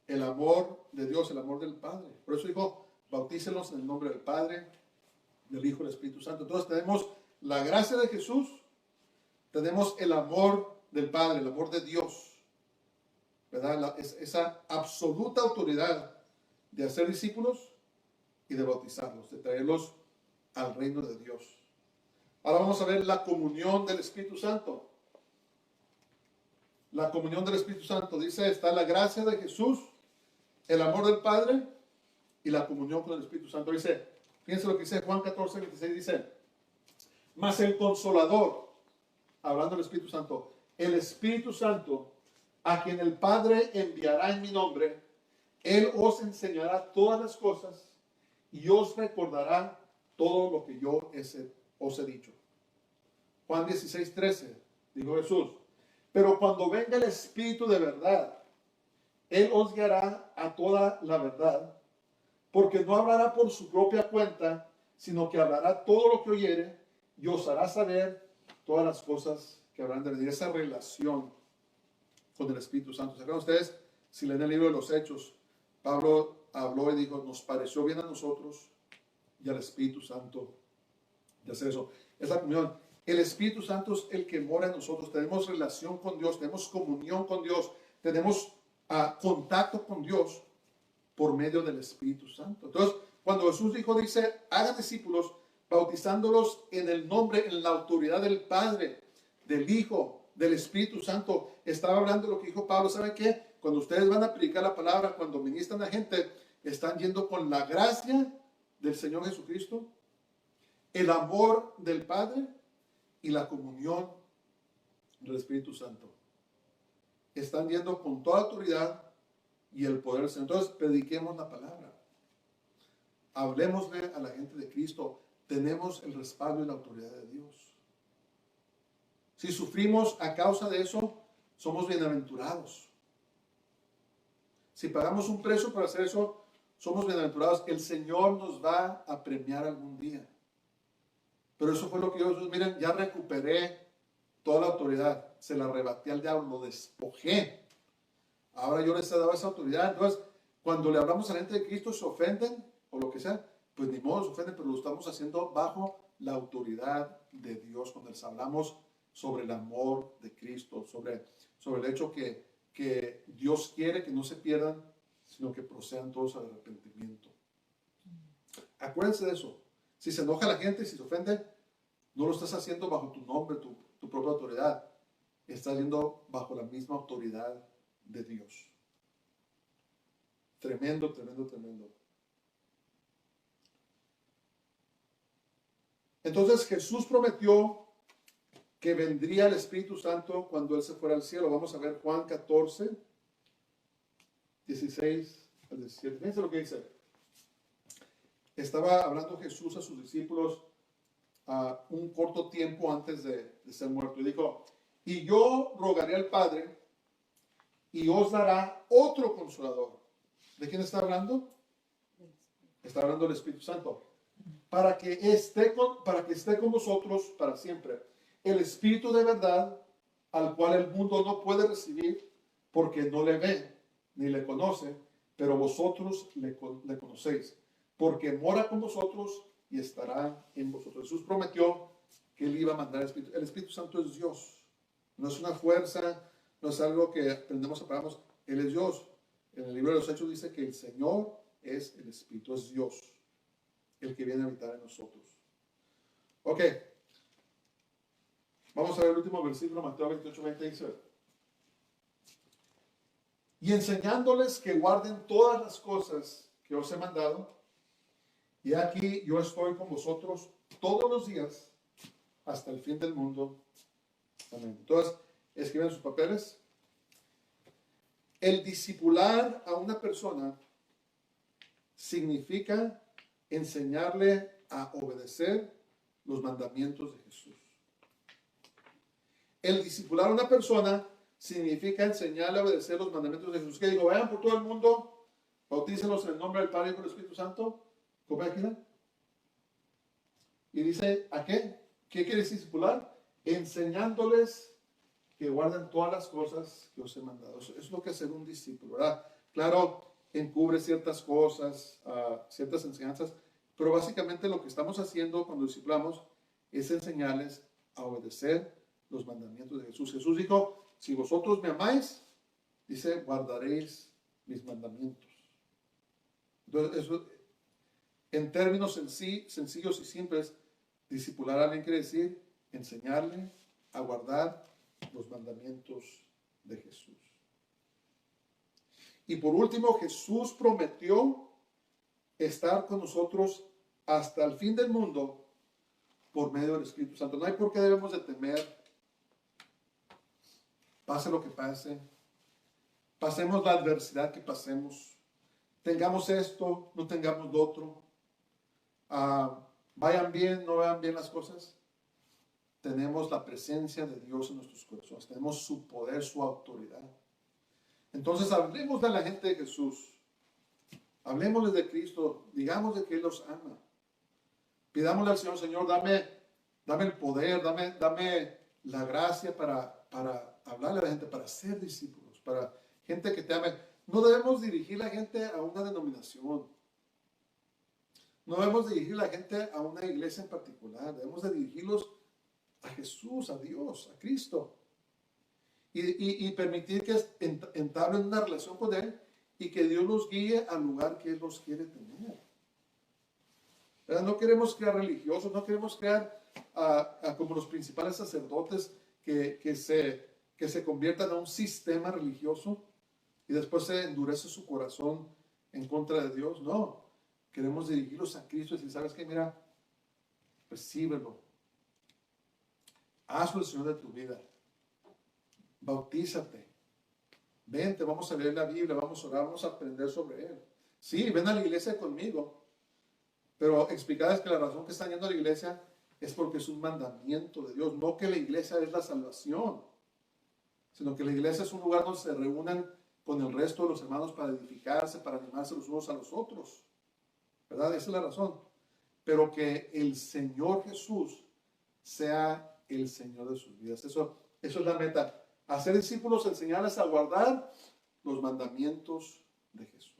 el amor de Dios, el amor del Padre. Por eso dijo, bautícelos en el nombre del Padre, del Hijo y del Espíritu Santo. Entonces tenemos la gracia de Jesús, tenemos el amor del Padre, el amor de Dios, ¿verdad? Esa absoluta autoridad de hacer discípulos y de bautizarlos, de traerlos al reino de Dios. Ahora vamos a ver la comunión del Espíritu Santo. La comunión del Espíritu Santo, dice, está la gracia de Jesús, el amor del Padre y la comunión con el Espíritu Santo. Dice, fíjense lo que dice Juan 14:26, dice, mas el Consolador, hablando del Espíritu Santo, el Espíritu Santo, a quien el Padre enviará en mi nombre, Él os enseñará todas las cosas y os recordará todo lo que yo os he dicho. Juan 16:13, dijo Jesús, pero cuando venga el Espíritu de verdad, Él os guiará a toda la verdad, porque no hablará por su propia cuenta, sino que hablará todo lo que oyere y os hará saber todas las cosas que habrán de venir. Esa relación con el Espíritu Santo. ¿Se acuerdan ustedes? Si leen el libro de los Hechos, Pablo habló y dijo, nos pareció bien a nosotros y al Espíritu Santo de hacer eso. Es la comunión. El Espíritu Santo es el que mora en nosotros. Tenemos relación con Dios, tenemos comunión con Dios, tenemos contacto con Dios por medio del Espíritu Santo. Entonces, cuando Jesús dice, hagan discípulos, bautizándolos en el nombre, en la autoridad del Padre, del Hijo, del Espíritu Santo, estaba hablando de lo que dijo Pablo. ¿Saben qué? Cuando ustedes van a predicar la palabra, cuando ministran a gente, están yendo con la gracia del Señor Jesucristo, el amor del Padre y la comunión del Espíritu Santo. están yendo con toda autoridad y el poder del Señor. Entonces, prediquemos la palabra. Hablemosle a la gente de Cristo. Tenemos el respaldo y la autoridad de Dios. Si sufrimos a causa de eso, somos bienaventurados. Si pagamos un precio para hacer eso, somos bienaventurados. El Señor nos va a premiar algún día. Pero eso fue lo que yo, miren, ya recuperé toda la autoridad. Se la arrebaté al diablo, lo despojé. Ahora yo les he dado esa autoridad. Entonces, cuando le hablamos a la gente de Cristo, se ofenden o lo que sea, pues ni modo se ofenden, pero lo estamos haciendo bajo la autoridad de Dios. Cuando les hablamos sobre el amor de Cristo, sobre el hecho que Dios quiere que no se pierdan, sino que procedan todos al arrepentimiento. Acuérdense de eso. Si se enoja la gente, si se ofende, no lo estás haciendo bajo tu nombre, tu propia autoridad. Estás yendo bajo la misma autoridad de Dios. Tremendo, tremendo, tremendo. Entonces Jesús prometió que vendría el Espíritu Santo cuando Él se fuera al cielo. Vamos a ver Juan 14, 16 al 17. Fíjense lo que dice. Estaba hablando Jesús a sus discípulos un corto tiempo antes de ser muerto. Y dijo, y yo rogaré al Padre y os dará otro consolador. ¿De quién está hablando? Está hablando del Espíritu Santo. Para que esté con vosotros para siempre. El Espíritu de verdad, al cual el mundo no puede recibir, porque no le ve ni le conoce, pero vosotros le conocéis, porque mora con vosotros y estará en vosotros. Jesús prometió que Él iba a mandar el Espíritu. El Espíritu Santo es Dios. No es una fuerza, no es algo que aprendemos a pararnos. Él es Dios. En el libro de los Hechos dice que el Señor es el Espíritu, es Dios, el que viene a habitar en nosotros. Ok. Vamos a ver el último versículo, Mateo 28:20 dice, y enseñándoles que guarden todas las cosas que os he mandado, y aquí yo estoy con vosotros todos los días hasta el fin del mundo. Amén. Entonces, escriban sus papeles. El discipular a una persona significa enseñarle a obedecer los mandamientos de Jesús. El discipular a una persona significa enseñarle a obedecer los mandamientos de Jesús. Que digo, vayan por todo el mundo, bautícenlos en el nombre del Padre y del Espíritu Santo. ¿Cómo es? Y dice, ¿a qué? ¿Qué quiere decir discipular? Enseñándoles que guarden todas las cosas que os he mandado. Eso es lo que es ser un discípulo, ¿verdad? Claro, encubre ciertas cosas, ciertas enseñanzas, pero básicamente lo que estamos haciendo cuando discipulamos es enseñarles a obedecer los mandamientos de Jesús. Jesús dijo, si vosotros me amáis, dice, guardaréis mis mandamientos. Entonces, eso, en términos sencillos y simples, discipular a alguien quiere decir enseñarle a guardar los mandamientos de Jesús. Y por último, Jesús prometió estar con nosotros hasta el fin del mundo por medio del Espíritu Santo. No hay por qué debemos de temer, pase lo que pase, pasemos la adversidad que pasemos, tengamos esto, no tengamos lo otro, vayan bien, no vayan bien las cosas. Tenemos la presencia de Dios en nuestros corazones, tenemos su poder, su autoridad. Entonces hablemos de la gente de Jesús, hablemosles de Cristo, digamos de que Él los ama. Pidámosle al Señor, Señor, dame el poder, dame la gracia para hablarle a la gente, para ser discípulos, para gente que te ame. No debemos dirigir a la gente a una denominación. No debemos dirigir a la gente a una iglesia en particular. Debemos de dirigirlos a Jesús, a Dios, a Cristo. Y permitir que entablen una relación con Él y que Dios los guíe al lugar que Él los quiere tener. ¿Verdad? No queremos crear religiosos, no queremos crear como los principales sacerdotes que se conviertan a un sistema religioso y después se endurece su corazón en contra de Dios. No, queremos dirigirlos a Cristo y decir, ¿sabes qué? Mira, recíbelo. Hazlo el Señor de tu vida. Bautízate. Vente, vamos a leer la Biblia, vamos a orar, vamos a aprender sobre Él. Sí, ven a la iglesia conmigo, pero explicarles que la razón que están yendo a la iglesia es porque es un mandamiento de Dios, no que la iglesia es la salvación, sino que la iglesia es un lugar donde se reúnen con el resto de los hermanos para edificarse, para animarse los unos a los otros, ¿verdad? Esa es la razón. Pero que el Señor Jesús sea el Señor de sus vidas. Eso es la meta. Hacer discípulos, enseñarles a guardar los mandamientos de Jesús.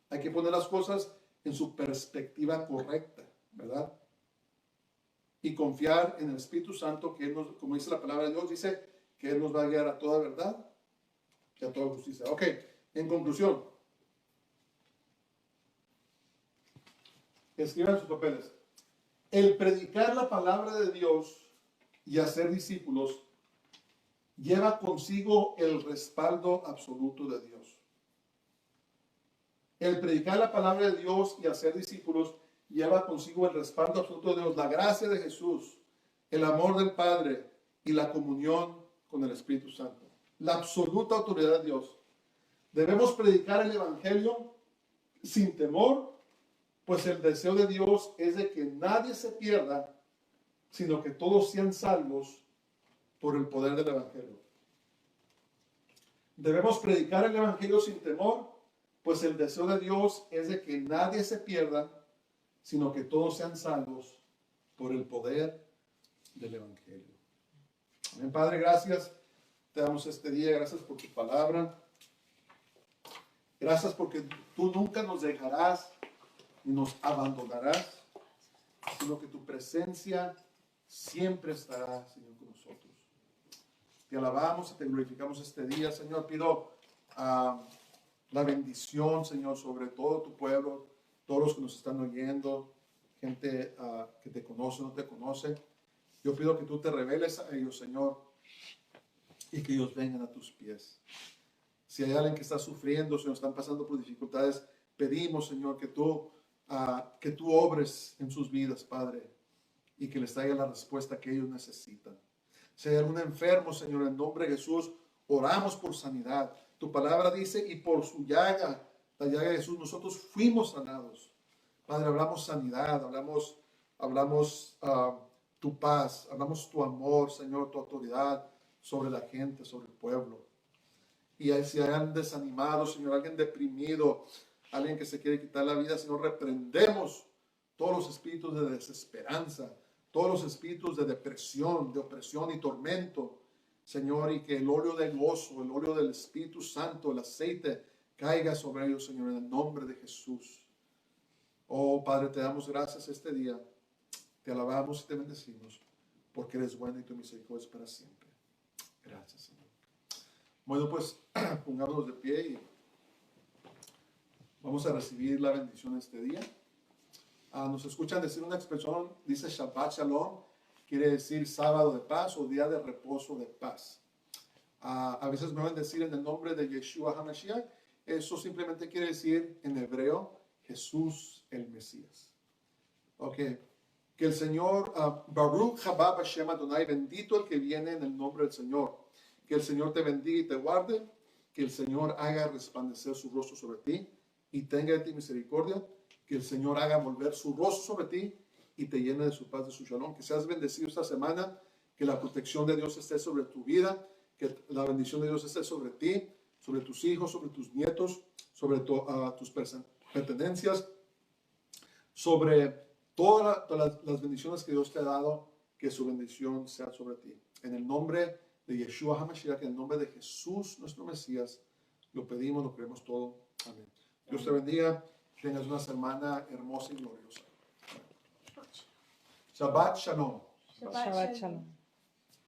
Hay que poner las cosas en su perspectiva correcta, ¿verdad? Y confiar en el Espíritu Santo, que Él nos, como dice la palabra de Dios, dice que Él nos va a guiar a toda verdad y a toda justicia. Ok, en conclusión, escriban sus papeles. El predicar la palabra de Dios y hacer discípulos lleva consigo el respaldo absoluto de Dios. El predicar la palabra de Dios y hacer discípulos lleva consigo el respaldo absoluto de Dios, la gracia de Jesús, el amor del Padre y la comunión con el Espíritu Santo. La absoluta autoridad de Dios. Debemos predicar el Evangelio sin temor, pues el deseo de Dios es de que nadie se pierda, sino que todos sean salvos por el poder del Evangelio. Debemos predicar el Evangelio sin temor, pues el deseo de Dios es de que nadie se pierda, sino que todos sean salvos por el poder del Evangelio. Amén, Padre, gracias. Te damos este día, gracias por tu palabra. Gracias porque tú nunca nos dejarás ni nos abandonarás, sino que tu presencia siempre estará, Señor, con nosotros. Te alabamos y te glorificamos este día, Señor. Pido la bendición, Señor, sobre todo tu pueblo, todos los que nos están oyendo, gente que te conoce o no te conoce. Yo pido que tú te reveles a ellos, Señor, y que ellos vengan a tus pies. Si hay alguien que está sufriendo, Señor, están pasando por dificultades, pedimos, Señor, que tú obres en sus vidas, Padre, y que les traiga la respuesta que ellos necesitan. Si hay algún enfermo, Señor, en nombre de Jesús, oramos por sanidad. Tu palabra dice, y por su llaga, la llaga de Jesús, nosotros fuimos sanados. Padre, hablamos sanidad, hablamos tu paz, hablamos tu amor, Señor, tu autoridad sobre la gente, sobre el pueblo. Y si hay alguien desanimado, Señor, alguien deprimido, alguien que se quiere quitar la vida, Señor, reprendemos todos los espíritus de desesperanza, todos los espíritus de depresión, de opresión y tormento, Señor, y que el óleo de gozo, el óleo del Espíritu Santo, el aceite, caiga sobre ellos, Señor, en el nombre de Jesús. Oh, Padre, te damos gracias este día, te alabamos y te bendecimos, porque eres bueno y tu misericordia es para siempre. Gracias, Señor. Bueno, pues, pongámonos de pie y vamos a recibir la bendición este día. Nos escuchan decir una expresión, dice Shabbat Shalom, quiere decir sábado de paz o día de reposo de paz. A veces me van a decir en el nombre de Yeshua HaMashiach, eso simplemente quiere decir en hebreo, Jesús el Mesías. Ok, que el Señor, Baruch Haba Hashem Adonai, bendito el que viene en el nombre del Señor. Que el Señor te bendiga y te guarde, que el Señor haga resplandecer su rostro sobre ti y tenga de ti misericordia, que el Señor haga volver su rostro sobre ti y te llene de su paz, de su shalom. Que seas bendecido esta semana, que la protección de Dios esté sobre tu vida, que la bendición de Dios esté sobre ti, sobre tus hijos, sobre tus nietos, sobre tus pertenencias, sobre todas las bendiciones que Dios te ha dado, que su bendición sea sobre ti. En el nombre de Yeshua HaMashiach, en el nombre de Jesús, nuestro Mesías, lo pedimos, lo creemos todo. Amén. Dios te bendiga. Tengas una semana hermosa y gloriosa. Shabbat Shalom. Shabbat Shalom.